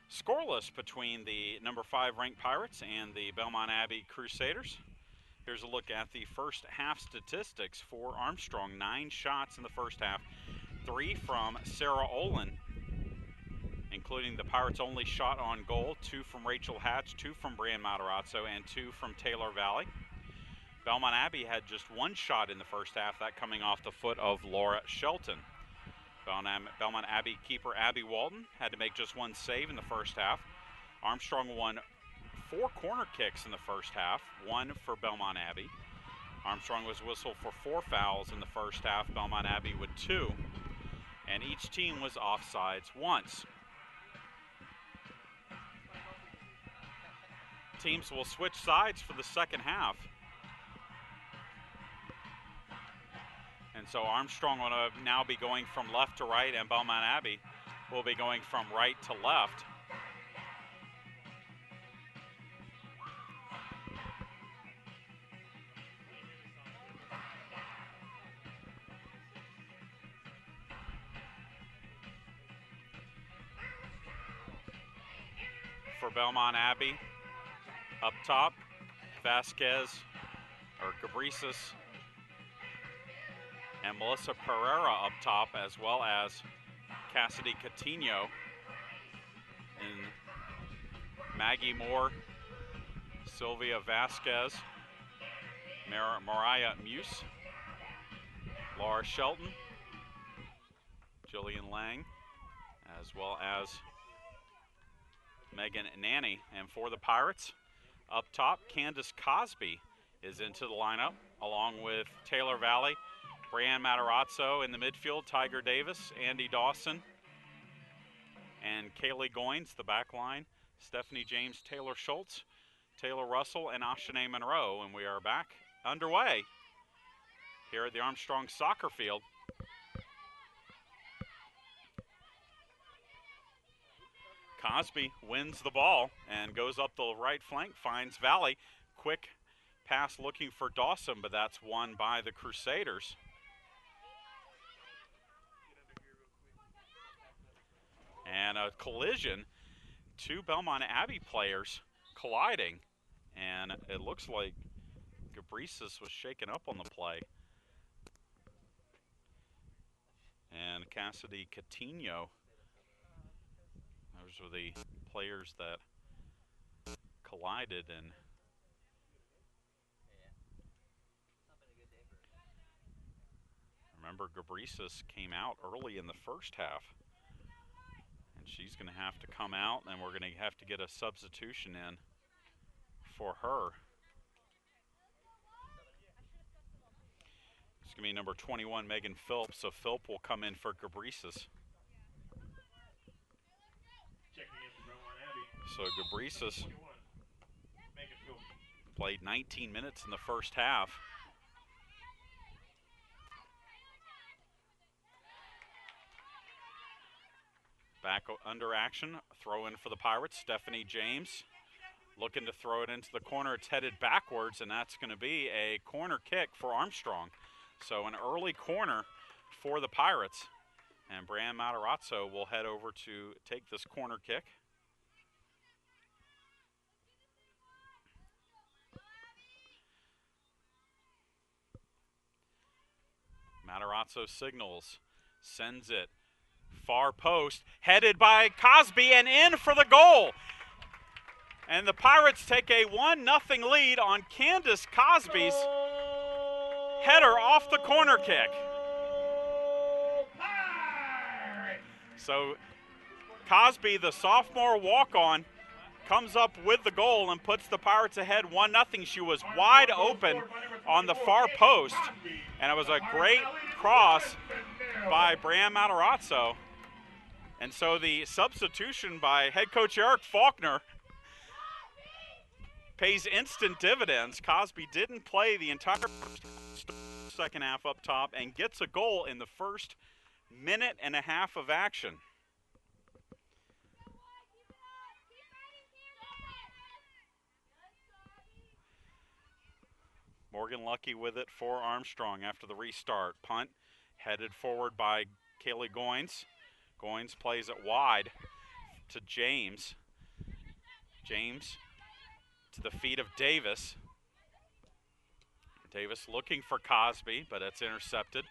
Scoreless between the number 5 ranked Pirates and the Belmont Abbey Crusaders. Here's a look at the first half statistics for Armstrong. 9 shots in the first half, 3 from Sarah Olin, including the Pirates' only shot on goal, 2 from Rachel Hatch, 2 from Brian Matarazzo, and 2 from Taylor Valley. Belmont Abbey had just 1 shot in the first half, that coming off the foot of Laura Shelton. Belmont Abbey keeper Abby Walton had to make just 1 save in the first half. Armstrong won 4 corner kicks in the first half, 1 for Belmont Abbey. Armstrong was whistled for 4 fouls in the first half, Belmont Abbey with 2. And each team was offsides once. Teams will switch sides for the second half. And so Armstrong will now be going from left to right, and Belmont Abbey will be going from right to left. For Belmont Abbey, up top, Vasquez, or Cabrisas, and Melissa Pereira up top, as well as Cassidy Coutinho and Maggie Moore, Sylvia Vasquez, Mariah Muse, Laura Shelton, Jillian Lang, as well as Megan Nanny. And for the Pirates, up top, Candace Cosby is into the lineup, along with Taylor Valley, Brianne Matarazzo in the midfield, Tiger Davis, Andy Dawson, and Kaylee Goins, the back line, Stephanie James, Taylor Schultz, Taylor Russell, and Ashanae Monroe. And we are back underway here at the Armstrong Soccer Field. Cosby wins the ball and goes up the right flank, finds Valley. Quick pass looking for Dawson, but that's won by the Crusaders. And a collision, 2 Belmont Abbey players colliding, and it looks like Cabrisas was shaken up on the play. And Cassidy Coutinho, those were the players that collided. And remember, Cabrisas came out early in the first half. She's going to have to come out, and we're going to have to get a substitution in for her. It's going to be number 21, Megan Phillips. So Philp will come in for Cabrisas. So Cabrisas played 19 minutes in the first half. Back under action, throw in for the Pirates. Stephanie James looking to throw it into the corner. It's headed backwards, and that's going to be a corner kick for Armstrong. So an early corner for the Pirates. And Brianne Matarazzo will head over to take this corner kick. Matarazzo signals, sends it. Far post, headed by Cosby, and in for the goal. And the Pirates take a 1-0 lead on Candace Cosby's header off the corner kick. So Cosby, the sophomore walk-on, comes up with the goal and puts the Pirates ahead 1-0. She was wide open on the far post, and it was a great cross by Brianne Matarazzo. And so the substitution by head coach Eric Faulkner pays instant dividends. Cosby didn't play the entire second half up top and gets a goal in the first minute and a half of action. Morgan Lucky with it for Armstrong after the restart. Punt headed forward by Kaylee Goins. Goins plays it wide to James. James to the feet of Davis. Davis looking for Cosby, but it's intercepted.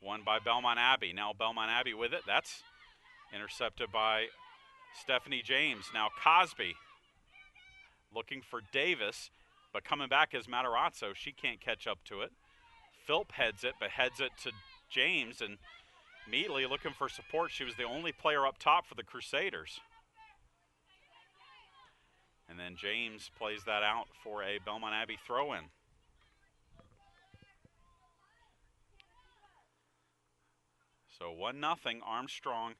Won by Belmont Abbey. Now Belmont Abbey with it. That's intercepted by Stephanie James. Now Cosby looking for Davis, but coming back is Matarazzo. She can't catch up to it. Philp heads it, but heads it to James, and immediately looking for support. She was the only player up top for the Crusaders. And then James plays that out for a Belmont Abbey throw-in. So 1-0 Armstrong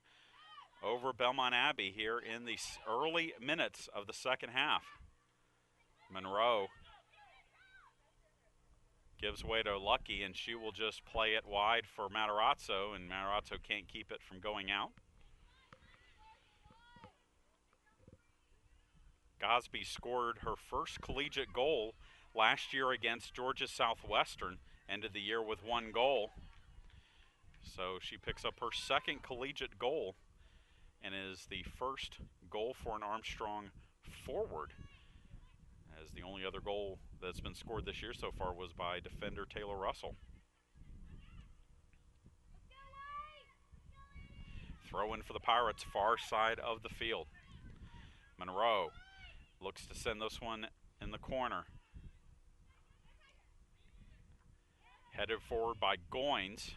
over Belmont Abbey here in the early minutes of the second half. Monroe gives way to Lucky, and she will just play it wide for Matarazzo, and Matarazzo can't keep it from going out. Cosby scored her first collegiate goal last year against Georgia Southwestern, ended the year with 1 goal. So she picks up her second collegiate goal and is the first goal for an Armstrong forward, as the only other goal that's been scored this year so far was by defender Taylor Russell. Throw in for the Pirates, far side of the field. Monroe looks to send this one in the corner. Headed forward by Goins.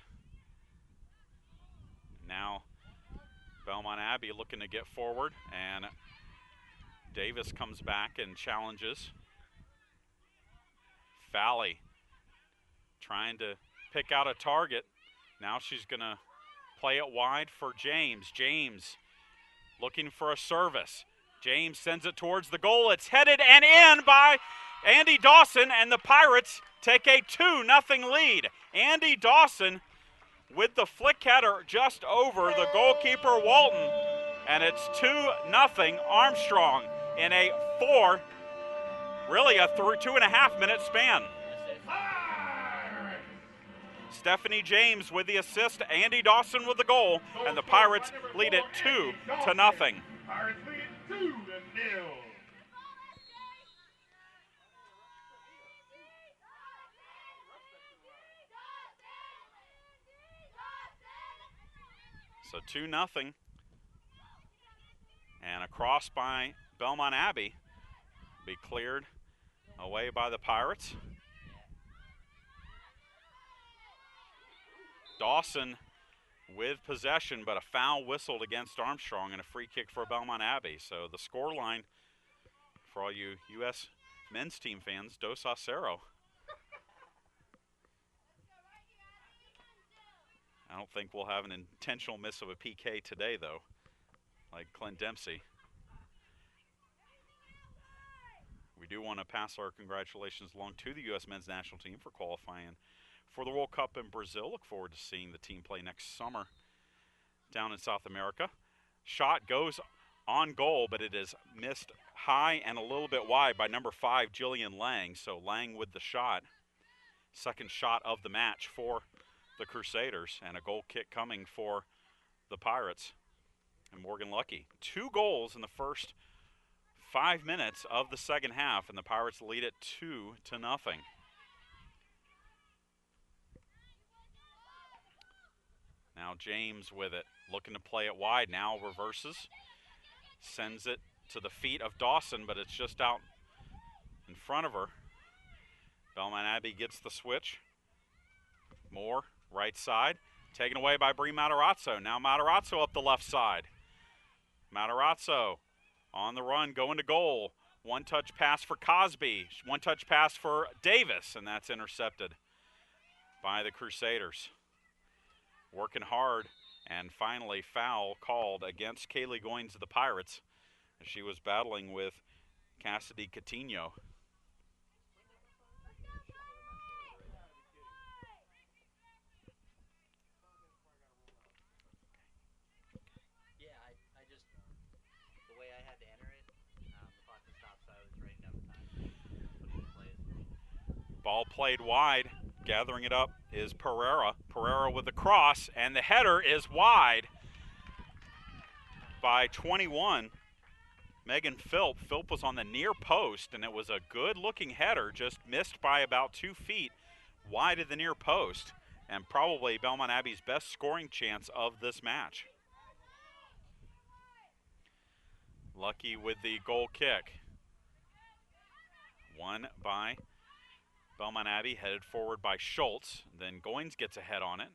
Now Belmont Abbey looking to get forward, and Davis comes back and challenges. Fally trying to pick out a target. Now she's going to play it wide for James. James looking for a service. James sends it towards the goal. It's headed and in by Andy Dawson, and the Pirates take a 2-0 lead. Andy Dawson with the flick header just over the goalkeeper Walton, and it's 2-0 Armstrong in a 2.5 minute span. Stephanie James with the assist, Andy Dawson with the goal, and the Pirates lead it 2-0. Pirates lead it 2-0. So 2-0, and a cross by Belmont Abbey be cleared away by the Pirates. Dawson with possession, but a foul whistled against Armstrong and a free kick for Belmont Abbey. So the score line for all you U.S. men's team fans, 2-0. I don't think we'll have an intentional miss of a PK today, though, like Clint Dempsey. We do want to pass our congratulations along to the U.S. men's national team for qualifying for the World Cup in Brazil. Look forward to seeing the team play next summer down in South America. Shot goes on goal, but it is missed high and a little bit wide by number 5, Jillian Lang. So Lang with the shot. Second shot of the match for the Crusaders, and a goal kick coming for the Pirates and Morgan Lucky. 2 goals in the first 5 minutes of the second half, and the Pirates lead it 2-0. Now James with it, looking to play it wide. Now reverses, sends it to the feet of Dawson, but it's just out in front of her. Belmont Abbey gets the switch. Moore, right side, taken away by Bree Matarazzo. Now Matarazzo up the left side. Matarazzo on the run, going to goal. One-touch pass for Cosby. One-touch pass for Davis, and that's intercepted by the Crusaders. Working hard, and finally foul called against Kaylee Goins of the Pirates as she was battling with Cassidy Coutinho. Ball played wide, gathering it up is Pereira. Pereira with the cross, and the header is wide by 21. Megan Philp. Philp was on the near post, and it was a good-looking header, just missed by about 2 feet wide of the near post, and probably Belmont Abbey's best scoring chance of this match. Lucky with the goal kick. Won by Belmont Abbey, headed forward by Schultz. Then Goins gets a head on it.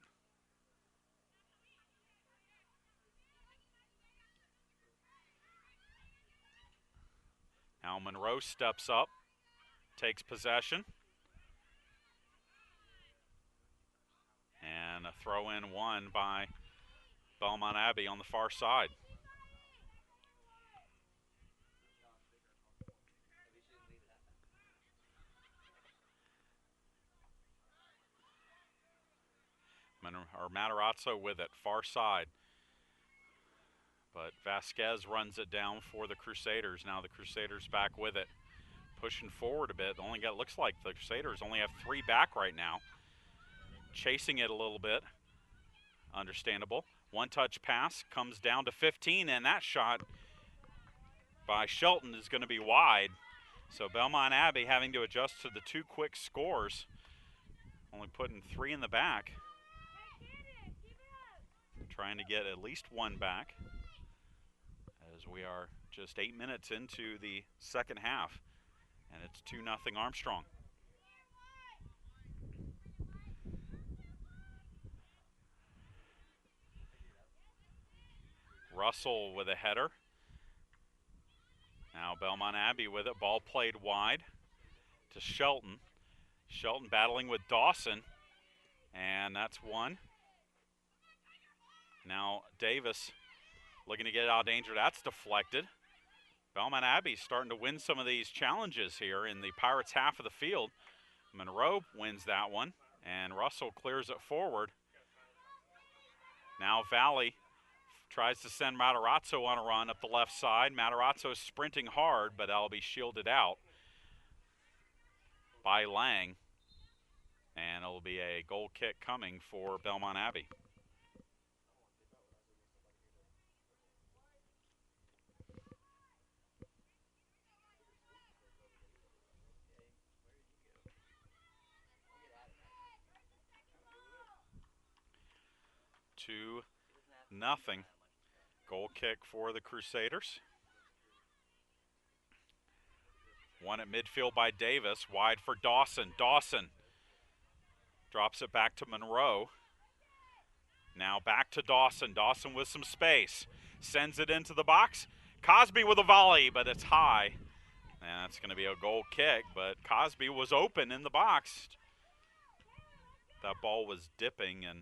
Now Monroe steps up, takes possession. And a throw-in won by Belmont Abbey on the far side. Matarazzo with it, far side. But Vasquez runs it down for the Crusaders. Now the Crusaders back with it, pushing forward a bit. Looks like the Crusaders only have 3 back right now. Chasing it a little bit, understandable. One-touch pass comes down to 15, and that shot by Shelton is going to be wide. So Belmont Abbey having to adjust to the 2 quick scores, only putting 3 in the back. Trying to get at least 1 back, as we are just 8 minutes into the second half, and it's 2-0 Armstrong. Russell with a header. Now Belmont Abbey with it, ball played wide to Shelton. Shelton battling with Dawson, and that's 1. Now Davis looking to get it out of danger. That's deflected. Belmont Abbey starting to win some of these challenges here in the Pirates' half of the field. Monroe wins that one, and Russell clears it forward. Now Valley tries to send Matarazzo on a run up the left side. Matarazzo sprinting hard, but that'll be shielded out by Lang. And it'll be a goal kick coming for Belmont Abbey. Two, nothing. Goal kick for the Crusaders. One at midfield by Davis, wide for Dawson. Dawson drops it back to Monroe. Now back to Dawson. Dawson with some space. Sends it into the box. Cosby with a volley, but it's high. And that's going to be a goal kick, but Cosby was open in the box. That ball was dipping, and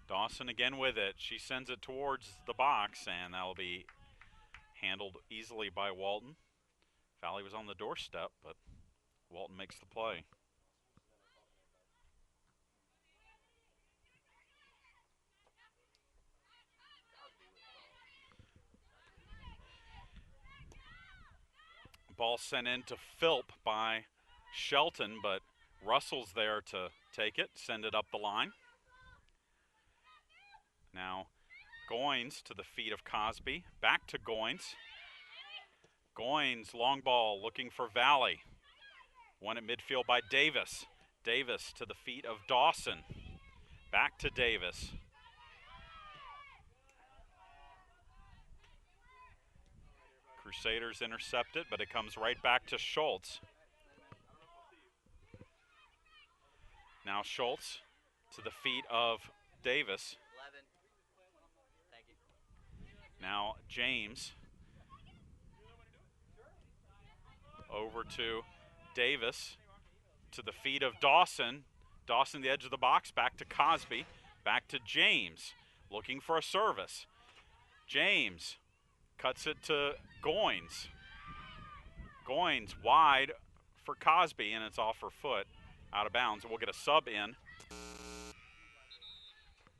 Dawson again with it. She sends it towards the box, and that'll be handled easily by Walton. Valley was on the doorstep, but Walton makes the play. Ball sent in to Philp by Shelton, but Russell's there to take it, send it up the line. Now Goins to the feet of Cosby, back to Goins. Goins, long ball, looking for Valley. One at midfield by Davis. Davis to the feet of Dawson. Back to Davis. Crusaders intercept it, but it comes right back to Schultz. Now Schultz to the feet of Davis. Now James over to Davis to the feet of Dawson. Dawson the edge of the box, back to Cosby, back to James, looking for a service. James cuts it to Goins. Goins wide for Cosby, and it's off her foot, out of bounds. We'll get a sub in.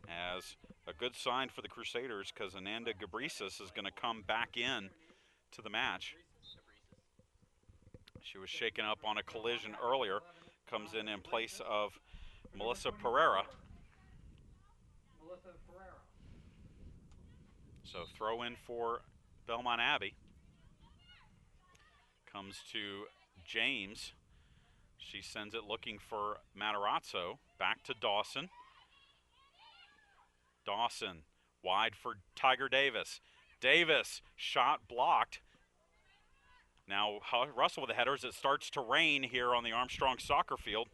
As a good sign for the Crusaders, because Ananda Gabrisis is going to come back in to the match. She was shaken up on a collision earlier, comes in place of Melissa Pereira. So throw in for Belmont Abbey. Comes to James. She sends it looking for Matarazzo. Back to Dawson. Dawson wide for Tiger Davis. Davis, shot blocked. Now Russell with the headers. It starts to rain here on the Armstrong soccer field.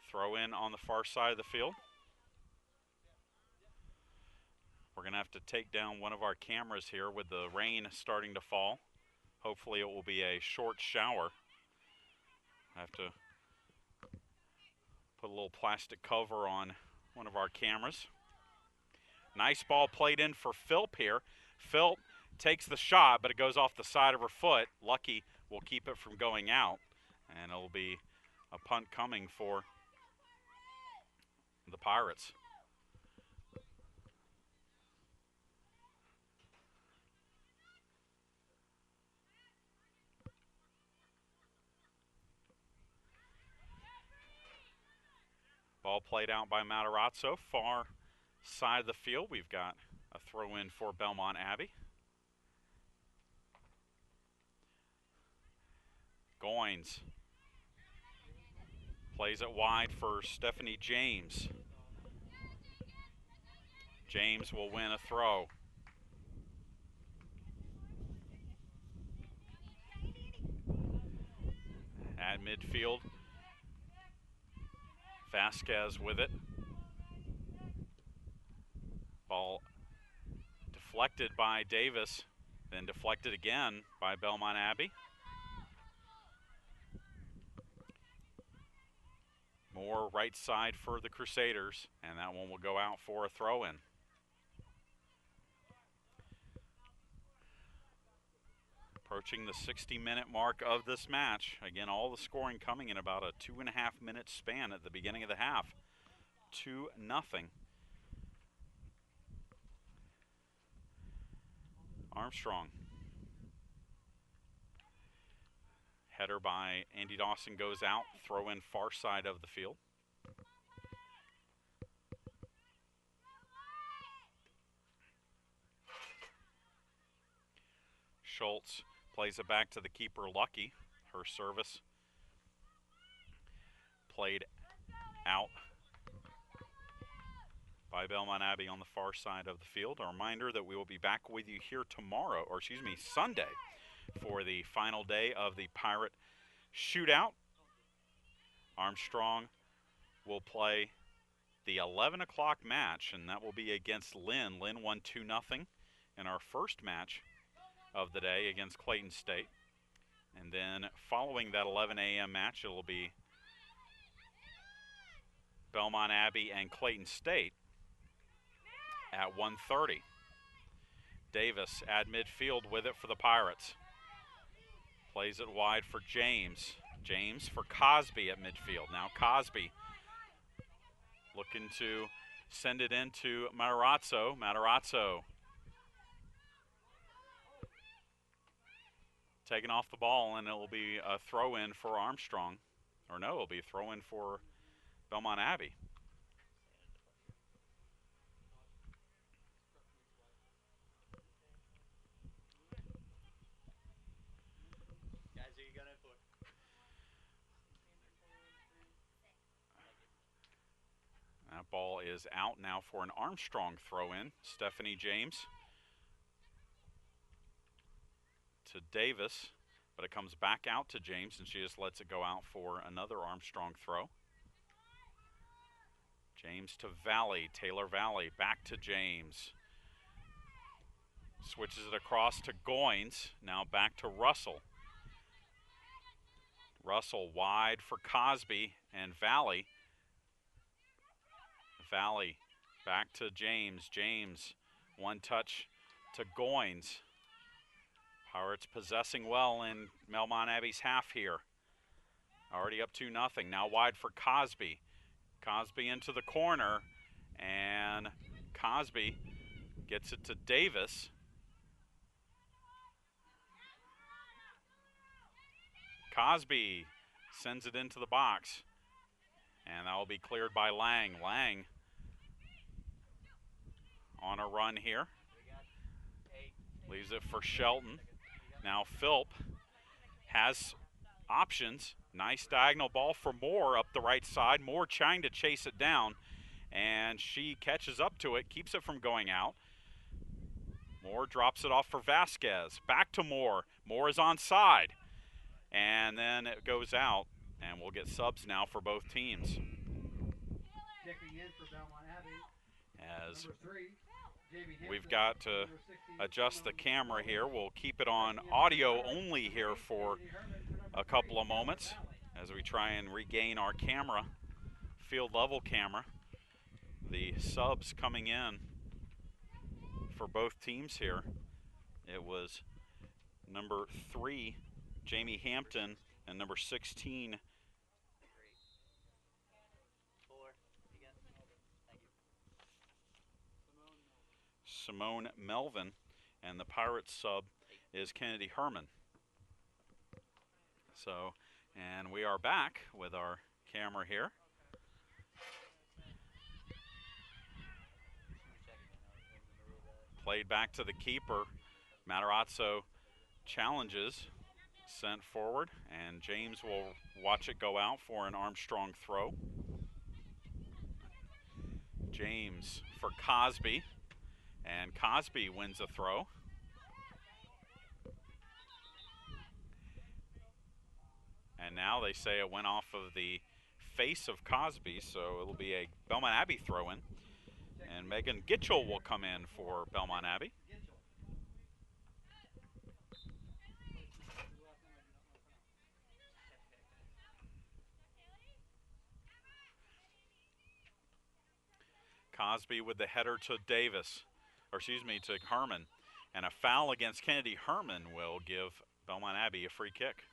Throw in on the far side of the field. We're going to have to take down one of our cameras here with the rain starting to fall. Hopefully it will be a short shower. I have to put a little plastic cover on one of our cameras. Nice ball played in for Philp here. Philp takes the shot, but it goes off the side of her foot. Lucky will keep it from going out, and it'll be a punt coming for the Pirates. Ball played out by Matarazzo, far side of the field. We've got a throw in for Belmont Abbey. Goins plays it wide for Stephanie James. James will win a throw. At midfield, Vasquez with it. Ball deflected by Davis, then deflected again by Belmont Abbey. More right side for the Crusaders, and that one will go out for a throw-in. Approaching the 60-minute mark of this match. Again, all the scoring coming in about a 2.5-minute span at the beginning of the half. 2-0. Armstrong. Header by Andy Dawson goes out. Throw in far side of the field. Schultz plays it back to the keeper, Lucky. Her service played out by Belmont Abbey on the far side of the field. A reminder that we will be back with you here tomorrow, or excuse me, Sunday, for the final day of the Pirate Shootout. Armstrong will play the 11 o'clock match, and that will be against Lynn. Lynn won 2-0 in our first match of the day against Clayton State. And then following that 11 a.m. match, it will be Belmont Abbey and Clayton State at 1:30. Davis at midfield with it for the Pirates. Plays it wide for James. James for Cosby at midfield. Now Cosby looking to send it into Matarazzo. Matarazzo taking off the ball, and it will be a throw-in for Armstrong. Or no, it'll be a throw-in for Belmont Abbey. That ball is out now for an Armstrong throw-in. Stephanie James to Davis, but it comes back out to James, and she just lets it go out for another Armstrong throw. James to Valley, Taylor Valley, back to James. Switches it across to Goins, now back to Russell. Russell wide for Cosby and Valley. Valley Back to James. James, one touch to Goins. Pirates possessing well in Belmont Abbey's half here. Already up 2-0. Now wide for Cosby. Cosby into the corner, and Cosby gets it to Davis. Cosby sends it into the box, and that will be cleared by Lang. Lang on a run here. Leaves it for Shelton. Now Philp has options. Nice diagonal ball for Moore up the right side. Moore trying to chase it down, and she catches up to it, keeps it from going out. Moore drops it off for Vasquez. Back to Moore. Moore is onside, and then it goes out, and we'll get subs now for both teams. Checking in for Belmont Abbey. As Number 3, we've got to adjust the camera here. We'll keep it on audio only here for a couple of moments as we try and regain our camera, field level camera. The subs coming in for both teams here. It was number 3, Jamie Hampton, and number 16, Simone Melvin, and the Pirates sub is Kennedy Herman. So, and we are back with our camera here. Played back to the keeper. Matarazzo challenges, sent forward, and James will watch it go out for an Armstrong throw. James for Cosby, and Cosby wins a throw. And now they say it went off of the face of Cosby, so it'll be a Belmont Abbey throw-in. And Megan Gitchell will come in for Belmont Abbey. Cosby with the header to Davis, or excuse me, to Herman. And a foul against Kennedy Herman will give Belmont Abbey a free kick.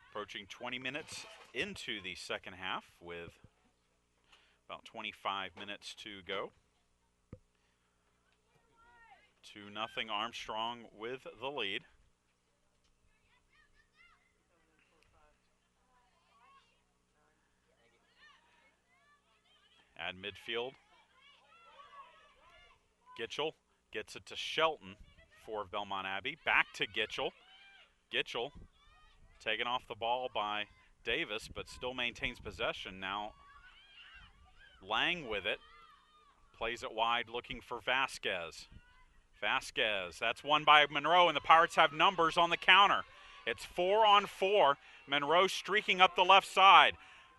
Approaching 20 minutes into the second half with about 25 minutes to go. 2-0 Armstrong with the lead. At midfield, Gitchell gets it to Shelton for Belmont Abbey. Back to Gitchell. Gitchell taken off the ball by Davis, but still maintains possession. Now Lang with it, plays it wide looking for Vasquez. Vasquez, that's won by Monroe, and the Pirates have numbers on the counter. It's 4-on-4. Monroe streaking up the left side.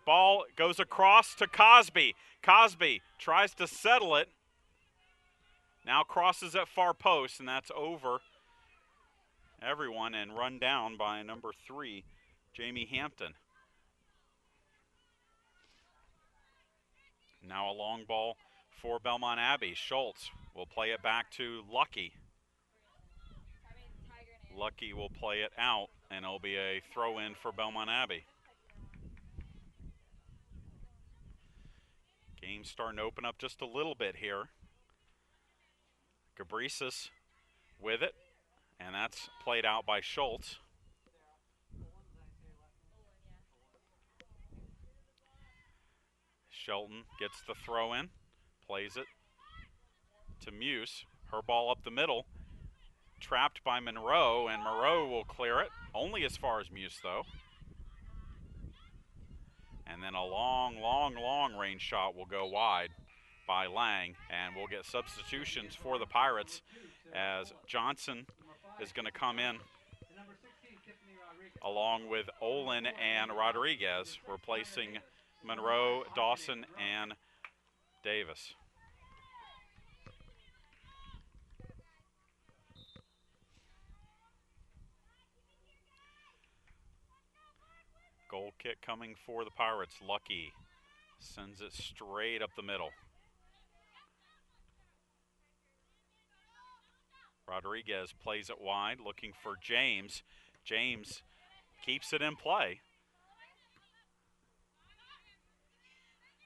Ball goes across to Cosby. Cosby tries to settle it. Now crosses at far post, and that's over everyone and run down by number 3, Jamie Hampton. Now a long ball for Belmont Abbey. Schultz will play it back to Lucky. Lucky will play it out, and it'll be a throw-in for Belmont Abbey. Game's starting to open up just a little bit here. Gabrisis with it, and that's played out by Schultz. Shelton gets the throw in, plays it to Muse. Her ball up the middle, trapped by Monroe, and Monroe will clear it, only as far as Muse though. And then a long range shot will go wide by Lang, and we'll get substitutions for the Pirates as Johnson is going to come in along with Olin and Rodriguez, replacing Monroe, Dawson, and Davis. Goal kick coming for the Pirates. Lucky Sends it straight up the middle. Rodriguez plays it wide, looking for James. James keeps it in play.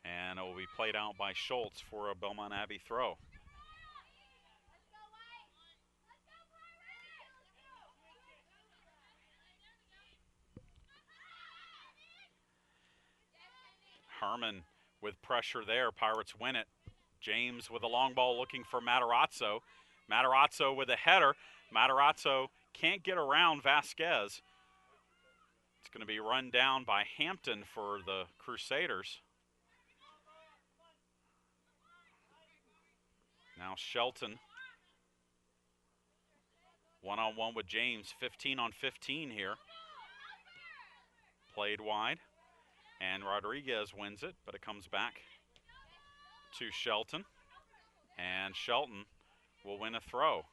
And it will be played out by Schultz for a Belmont Abbey throw. Herman with pressure there. Pirates win it. James with a long ball looking for Matarazzo. Matarazzo with a header. Matarazzo can't get around Vasquez. It's going to be run down by Hampton for the Crusaders. Now Shelton. One-on-one with James. 15 on 15 here. Played wide. And Rodriguez wins it, but it comes back to Shelton. And Shelton will win a throw.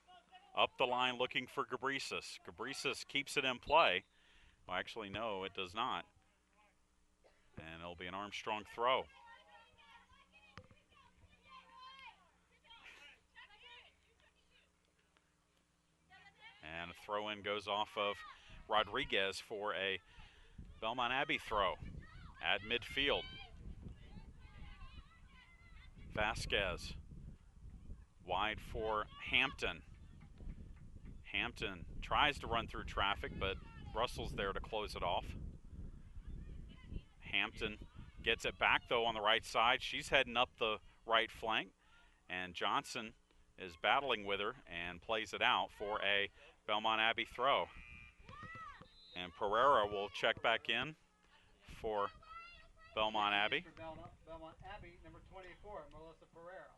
Up the line looking for Gabrisas. Gabrisas keeps it in play. Well, actually, no, it does not. And it'll be an Armstrong throw. And a throw-in goes off of Rodriguez for a Belmont Abbey throw at midfield. Vasquez wide for Hampton. Hampton tries to run through traffic, but Russell's there to close it off. Hampton gets it back, though, on the right side. She's heading up the right flank, and Johnson is battling with her and plays it out for a Belmont Abbey throw. And Pereira will check back in for Belmont Abbey. Belmont Abbey, number 24, Melissa Pereira.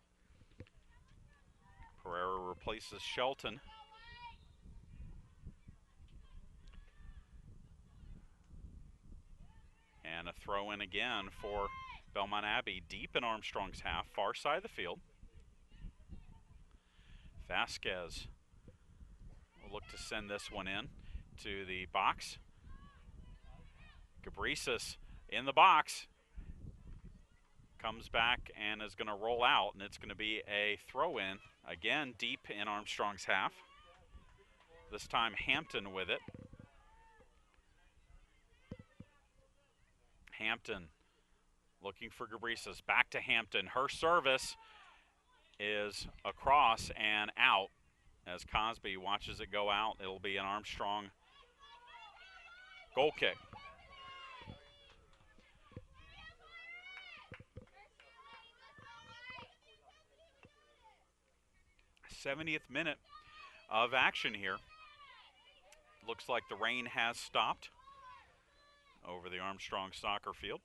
Pereira replaces Shelton. And a throw in again for Belmont Abbey, deep in Armstrong's half, far side of the field. Vasquez will look to send this one in to the box. Gabrisas in the box. Comes back and is going to roll out, and it's going to be a throw in, again deep in Armstrong's half. This time Hampton with it. Hampton looking for Gabrisas. Back to Hampton. Her service is across and out as Cosby watches it go out. It'll be an Armstrong goal kick. 70th minute of action here. Looks like the rain has stopped over the Armstrong soccer field.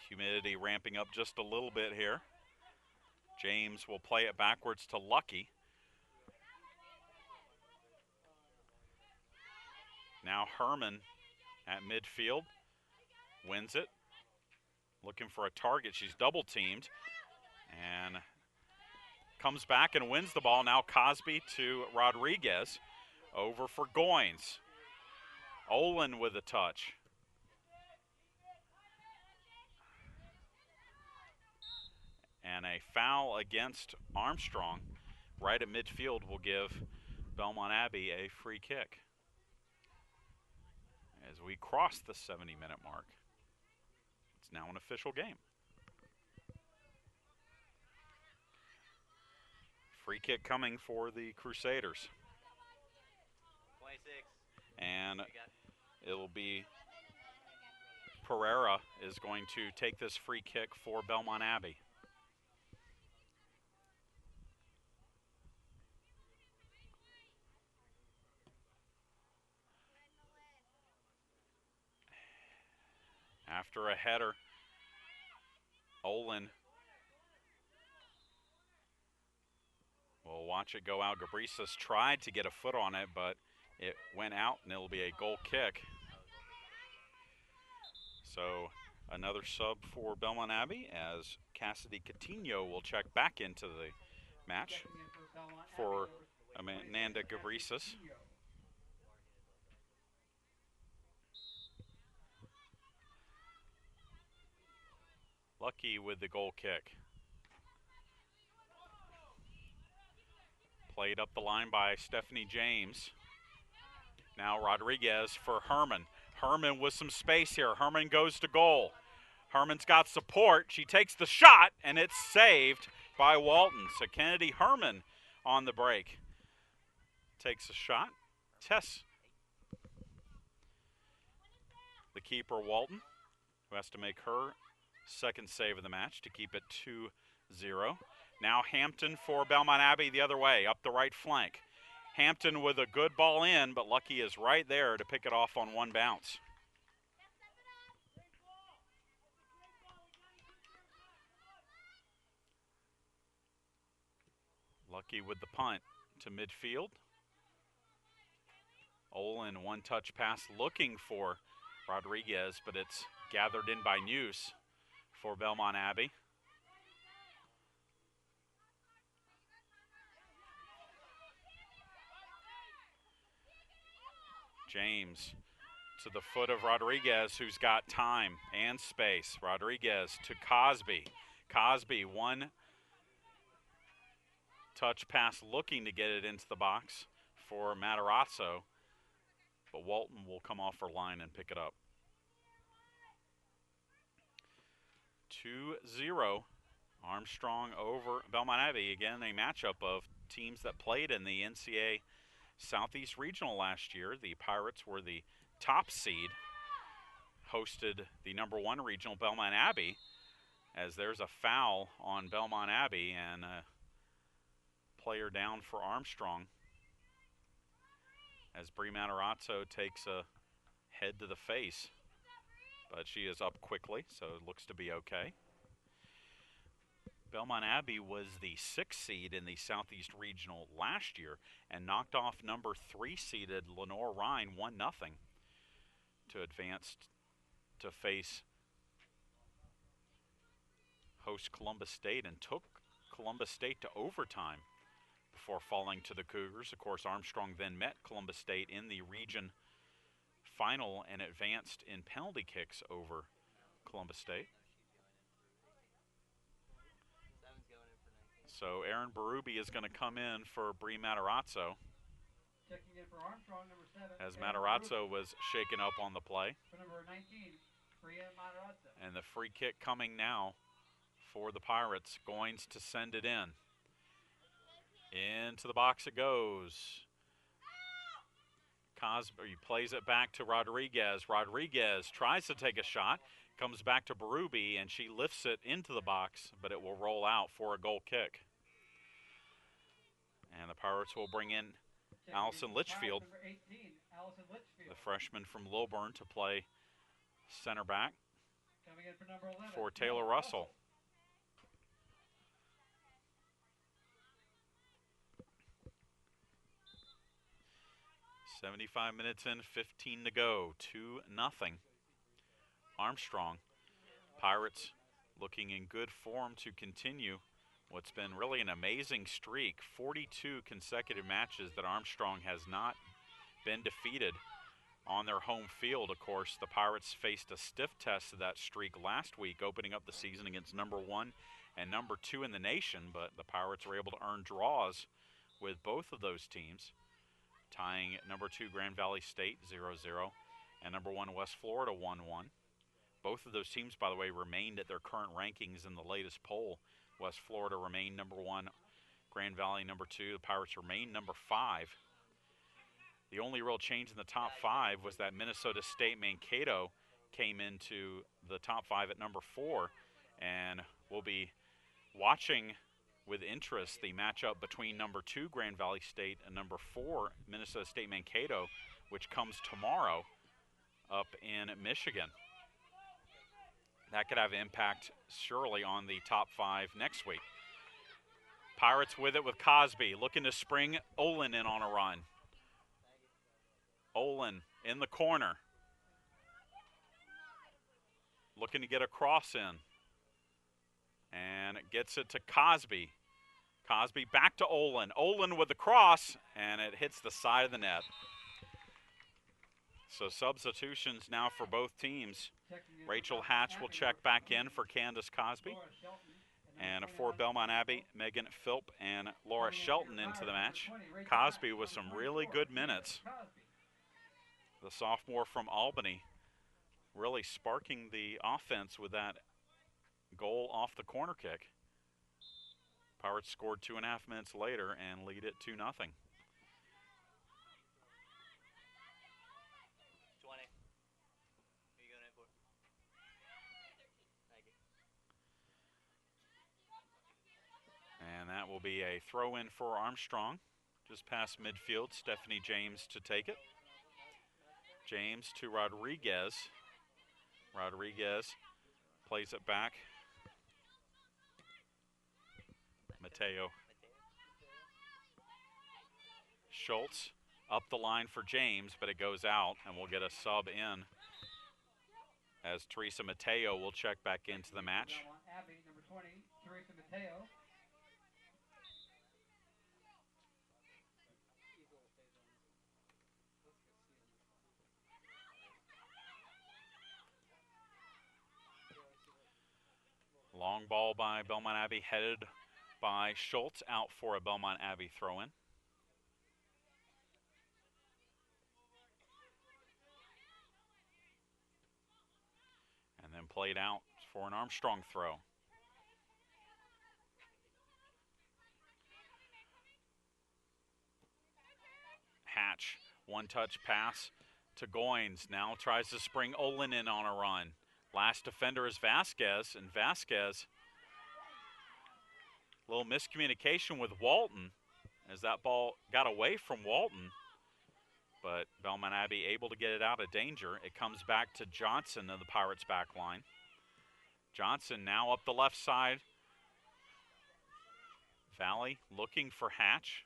Humidity ramping up just a little bit here. James will play it backwards to Lucky. Now Herman at midfield wins it. Looking for a target. She's double teamed and comes back and wins the ball. Now Cosby to Rodriguez. Over for Goins. Olin with a touch. And a foul against Armstrong right at midfield will give Belmont Abbey a free kick. As we cross the 70-minute mark, it's now an official game. Free kick coming for the Crusaders. 26. And it'll be Pereira is going to take this free kick for Belmont Abbey. After a header, Olin will watch it go out. Gabrisas tried to get a foot on it, but it went out, and it'll be a goal kick. So another sub for Belmont Abbey as Cassidy Coutinho will check back into the match for Amanda Gabrisas. Lucky with the goal kick. Played up the line by Stephanie James. Now Rodriguez for Herman. Herman with some space here. Herman goes to goal. Herman's got support. She takes the shot, and it's saved by Walton. So Kennedy Herman on the break. Takes a shot. Tess. The keeper, Walton, who has to make her second save of the match to keep it 2-0. Now Hampton for Belmont Abbey the other way, up the right flank. Hampton with a good ball in, but Lucky is right there to pick it off on one bounce. Lucky with the punt to midfield. Olin, one-touch pass looking for Rodriguez, but it's gathered in by News for Belmont Abbey. James to the foot of Rodriguez, who's got time and space. Rodriguez to Cosby. Cosby, one touch pass looking to get it into the box for Matarazzo, but Walton will come off her line and pick it up. 2-0, Armstrong over Belmont Abbey. Again, a matchup of teams that played in the NCAA Southeast Regional last year. The Pirates were the top seed, hosted the #1 regional Belmont Abbey, as there's a foul on Belmont Abbey and a player down for Armstrong as Bree Matarazzo takes a head to the face, but she is up quickly, so it looks to be okay. Belmont Abbey was the 6th seed in the Southeast Regional last year and knocked off #3 seeded Lenore Rhine 1-0 to advance to face host Columbus State, and took Columbus State to overtime before falling to the Cougars. Of course, Armstrong then met Columbus State in the region final and advanced in penalty kicks over Columbus State. So Aaron Berube is going to come in for Bree Matarazzo, Checking in for Armstrong, number 7. as Matarazzo was shaken up on the play. For number 19, Brianna Matarazzo. And the free kick coming now for the Pirates. Goins to send it in. Into the box it goes. Cosby plays it back to Rodriguez. Rodriguez tries to take a shot, comes back to Berube, and she lifts it into the box, but it will roll out for a goal kick. And the Pirates will bring in Allison Litchfield, Number 18, Allison Litchfield. the freshman from Lilburn, to play center back Coming in for number 11. for Taylor Russell. "75 minutes in, 15 to go, 2-0. Armstrong. Pirates looking in good form to continue what's been really an amazing streak. 42 consecutive matches that Armstrong has not been defeated on their home field. Of course, the Pirates faced a stiff test of that streak last week, opening up the season against #1 and #2 in the nation, but the Pirates were able to earn draws with both of those teams, tying #2 Grand Valley State 0-0 and #1 West Florida 1-1. Both of those teams, by the way, remained at their current rankings in the latest poll. West Florida remained #1, Grand Valley #2. The Pirates remained #5. The only real change in the top 5 was that Minnesota State Mankato came into the top 5 at #4, and we'll be watching with interest the matchup between #2 Grand Valley State and #4 Minnesota State Mankato, which comes tomorrow up in Michigan. That could have impact surely on the top 5 next week. Pirates with it with Cosby, looking to spring Olin in on a run. Olin in the corner, looking to get a cross in, and it gets it to Cosby. Cosby back to Olin. Olin with the cross, and it hits the side of the net. So substitutions now for both teams. Checking in Rachel for Hatch Belmont will Abbey, check number back in 20, for Candace Cosby. Laura Shelton, And number for 21, Belmont Abbey, Nicole. Megan Philp and Laura Coming in for Shelton your into the Pirates, match. number 20, Rachel Cosby Hatch, with number some really 24, good Candace minutes. Cosby. The sophomore from Albany really sparking the offense with that goal off the corner kick. Pirates scored 2.5 minutes later and lead it 2-0. 20. Who you going in for? Thank you. And that will be a throw-in for Armstrong. Just past midfield, Stephanie James to take it. James to Rodriguez. Rodriguez plays it back. Mateo. Schultz up the line for James, but it goes out, and we'll get a sub in as Teresa Mateo will check back into the match. Belmont Abbey, number 20, Teresa Mateo. Long ball by Belmont Abbey, headed by Schultz, out for a Belmont Abbey throw-in. And then played out for an Armstrong throw. Hatch, one-touch pass to Goins. Now tries to spring Olin in on a run. Last defender is Vasquez, and Vasquez, a little miscommunication with Walton as that ball got away from Walton, but Belmont Abbey able to get it out of danger. It comes back to Johnson of the Pirates back line. Johnson now up the left side. Valley looking for Hatch,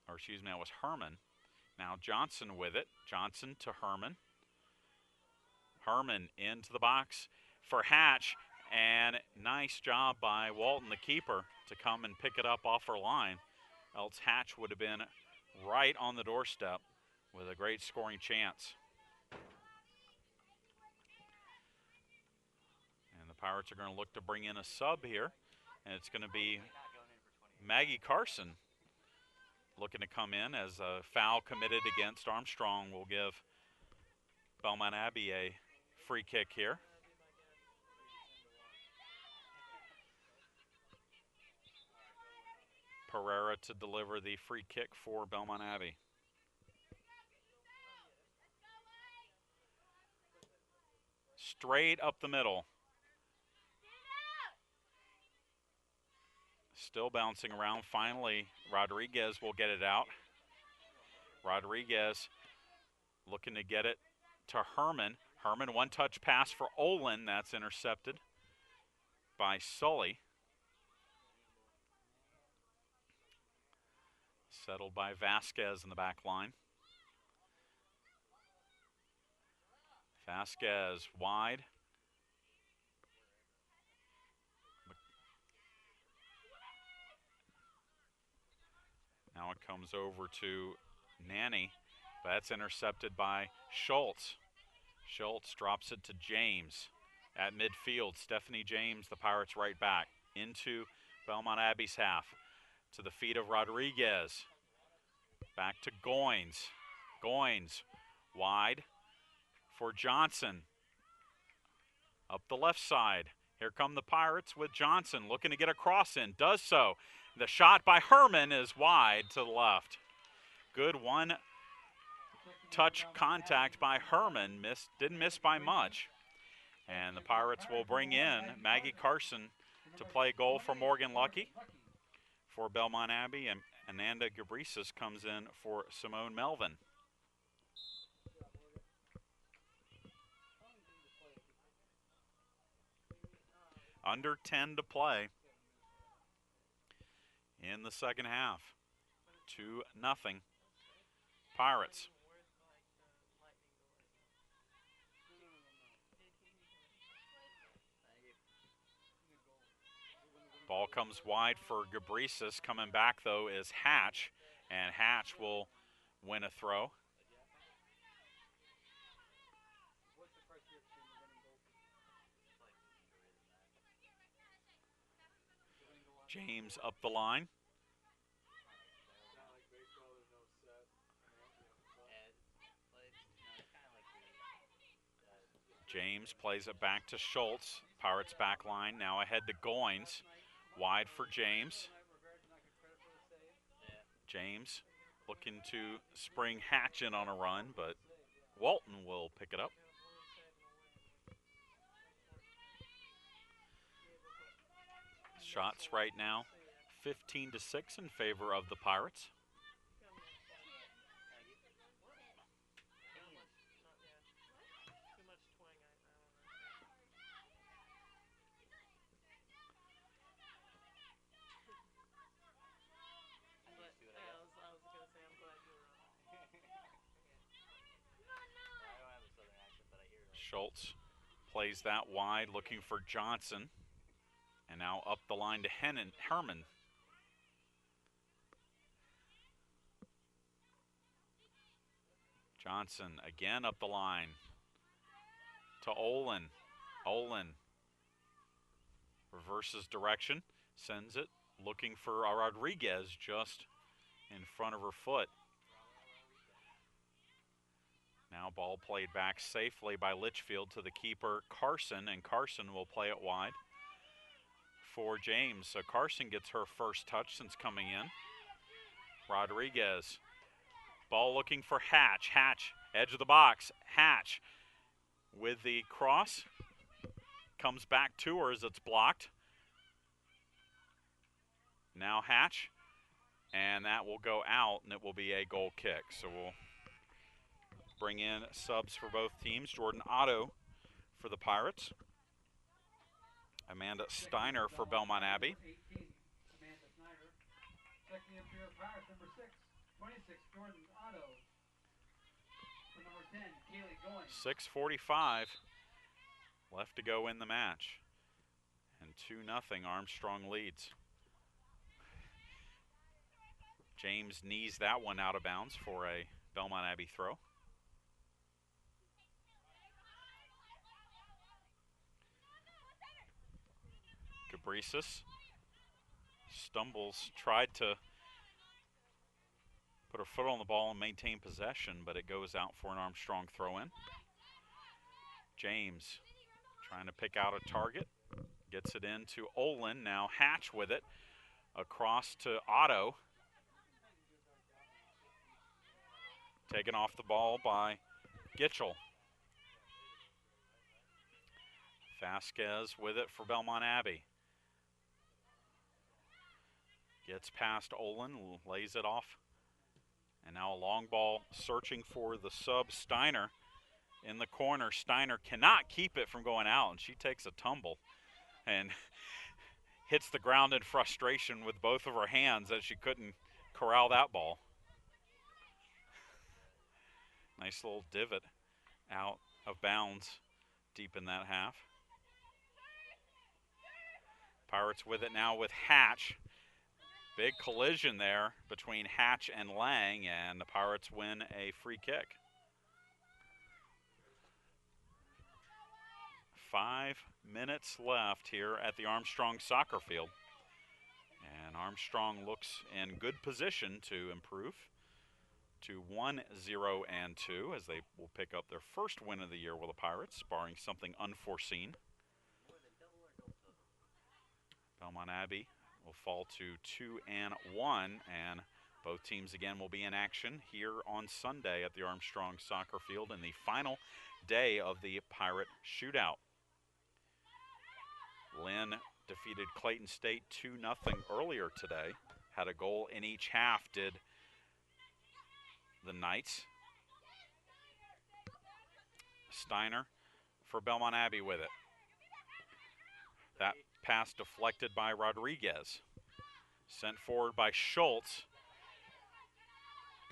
or excuse me, that was Herman. Now Johnson with it. Johnson to Herman. Herman into the box for Hatch, and nice job by Walton, the keeper, to come and pick it up off her line. Else Hatch would have been right on the doorstep with a great scoring chance. And the Pirates are going to look to bring in a sub here, and it's going to be Maggie Carson looking to come in as a foul committed against Armstrong will give Belmont Abbey a free kick here. Pereira to deliver the free kick for Belmont Abbey. Straight up the middle. Still bouncing around. Finally, Rodriguez will get it out. Rodriguez looking to get it to Herman. Herman, one-touch pass for Olin. That's intercepted by Sully. Settled by Vasquez in the back line. Vasquez wide. Now it comes over to Nanny, but that's intercepted by Schultz. Schultz drops it to James at midfield. Stephanie James, the Pirates right back, into Belmont Abbey's half. To the feet of Rodriguez. Back to Goins. Goins wide for Johnson. Up the left side. Here come the Pirates with Johnson looking to get a cross in. Does so. The shot by Herman is wide to the left. Good one-touch contact by Herman. Didn't miss by much. And the Pirates will bring in Maggie Carson to play goal for Morgan Lucky. For Belmont Abbey, and Ananda Gabrisis comes in for Simone Melvin. Under 10 to play in the second half. 2-0. Pirates. Ball comes wide for Gabrisis. Coming back, though, is Hatch, and Hatch will win a throw. James up the line. James plays it back to Schultz. Pirates back line now ahead to Goins. Wide for James. James looking to spring Hatch in on a run, but Walton will pick it up. Shots right now 15-6 in favor of the Pirates. Schultz plays that wide, looking for Johnson. And now up the line to Herman. Johnson again up the line to Olin. Olin reverses direction, sends it, looking for Rodriguez just in front of her foot. Now ball played back safely by Litchfield to the keeper Carson, and Carson will play it wide for James. So Carson gets her first touch since coming in. Rodriguez, ball looking for Hatch. Hatch, edge of the box. Hatch with the cross, comes back to her as it's blocked. Now Hatch, and that will go out, and it will be a goal kick. So we'll bring in subs for both teams. Jordan Otto for the Pirates. Amanda Steiner for Belmont Abbey. 18, Amanda Snyder. Second for your Pirates, number 6, 26, Jordan Otto. For number 10, Kaylee Goins. 6:45 left to go in the match. And 2-0 Armstrong leads. James knees that one out of bounds for a Belmont Abbey throw. Cabresis stumbles, tried to put her foot on the ball and maintain possession, but it goes out for an Armstrong throw-in. James trying to pick out a target, gets it into Olin. Now Hatch with it, across to Otto. Taken off the ball by Gitchell. Vasquez with it for Belmont Abbey. Gets past Olin, lays it off. And now a long ball searching for the sub Steiner in the corner. Steiner cannot keep it from going out, and she takes a tumble and hits the ground in frustration with both of her hands that she couldn't corral that ball. Nice little divot out of bounds deep in that half. Pirates with it now with Hatch. Big collision there between Hatch and Lang, and the Pirates win a free kick. 5 minutes left here at the Armstrong soccer field. And Armstrong looks in good position to improve to 1-0-2 as they will pick up their first win of the year with the Pirates, barring something unforeseen. Belmont Abbey will fall to 2-1, and both teams again will be in action here on Sunday at the Armstrong soccer field in the final day of the Pirate Shootout. Lynn defeated Clayton State 2-0 earlier today. Had a goal in each half, did the Knights. Steiner for Belmont Abbey with it. That pass deflected by Rodriguez. Sent forward by Schultz.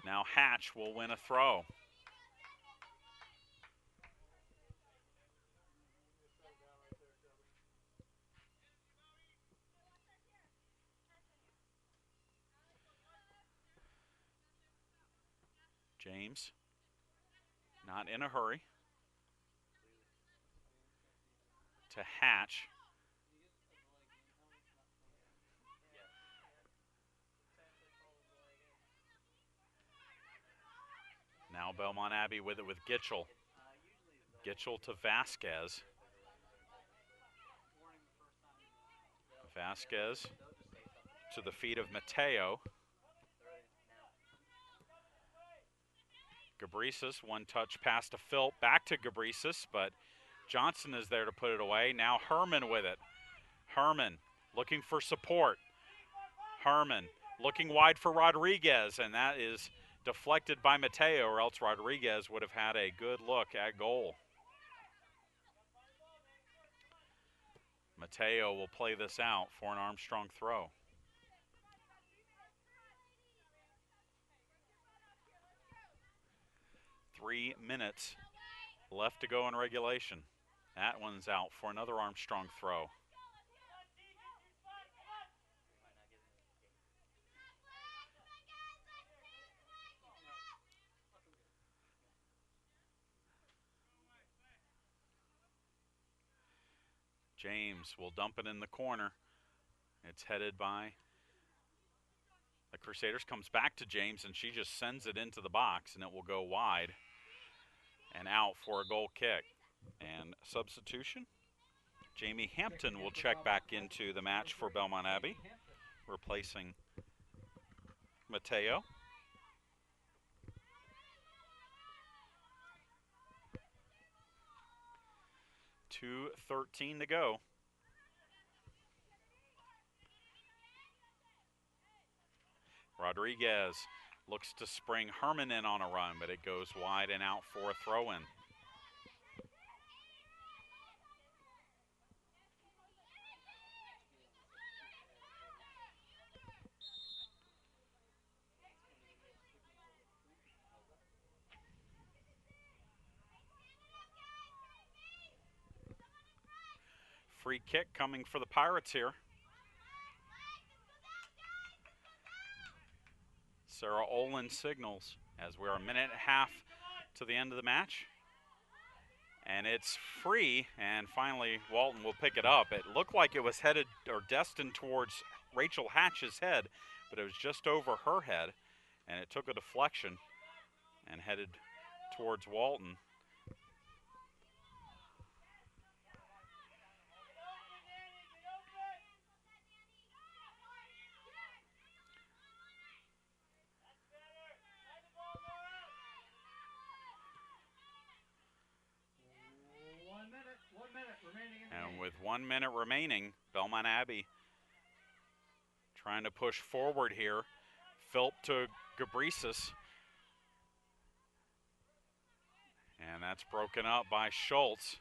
Now Hatch will win a throw. James, not in a hurry. To Hatch. Belmont Abbey with it with Gitchell. Gitchell to Vasquez. Vasquez to the feet of Mateo. Gabrisas, one touch pass to Phil, back to Gabrisas, but Johnson is there to put it away. Now Herman with it. Herman looking for support. Herman looking wide for Rodriguez, and that is deflected by Mateo, or else Rodriguez would have had a good look at goal. Mateo will play this out for an Armstrong throw. Three minutes left to go in regulation. That one's out for another Armstrong throw. James will dump it in the corner. It's headed by the Crusaders. Comes back to James, and she just sends it into the box, and it will go wide and out for a goal kick. And substitution, Jamie Hampton will check back into the match for Belmont Abbey, replacing Mateo. .2:13 to go. Rodriguez looks to spring Herman in on a run, but it goes wide and out for a throw-in. Free kick coming for the Pirates here. Sarah Olin signals as we're a minute and a half to the end of the match. And it's free, and finally Walton will pick it up. It looked like it was headed or destined towards Rachel Hatch's head, but it was just over her head, and it took a deflection and headed towards Walton. And with 1 minute remaining, Belmont Abbey trying to push forward here. Philp to Gabrisas. And that's broken up by Schultz.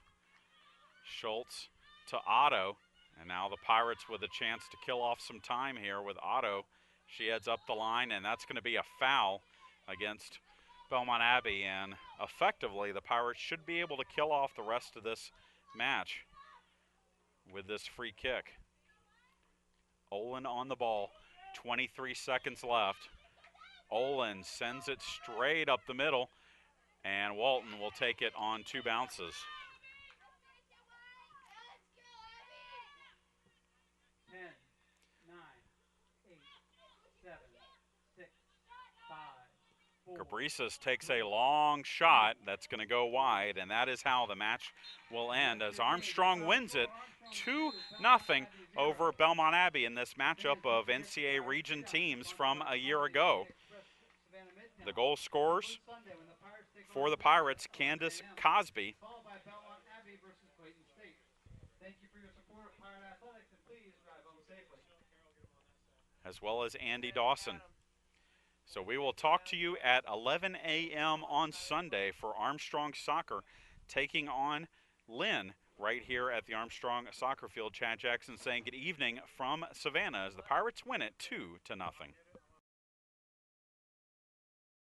Schultz to Otto. And now the Pirates with a chance to kill off some time here with Otto. She heads up the line, and that's going to be a foul against Belmont Abbey. And effectively, the Pirates should be able to kill off the rest of this match with this free kick. Olin on the ball, 23 seconds left. Olin sends it straight up the middle, and Walton will take it on two bounces. 10, 9, 8, 7, 6, 5, 4. Gabrisas takes a long shot that's going to go wide, and that is how the match will end as Armstrong wins it 2-0 over Belmont Abbey in this matchup of NCAA region teams from a year ago. The goal scorers for the Pirates, Candace Cosby. Followed by Belmont Abbey versus Clayton State. Thank you for your support of Pirate Athletics, and please drive home safely. As well as Andy Dawson. So we will talk to you at 11 a.m. on Sunday for Armstrong Soccer taking on Lynn right here at the Armstrong Soccer Field. Chad Jackson saying good evening from Savannah as the Pirates win it 2-0.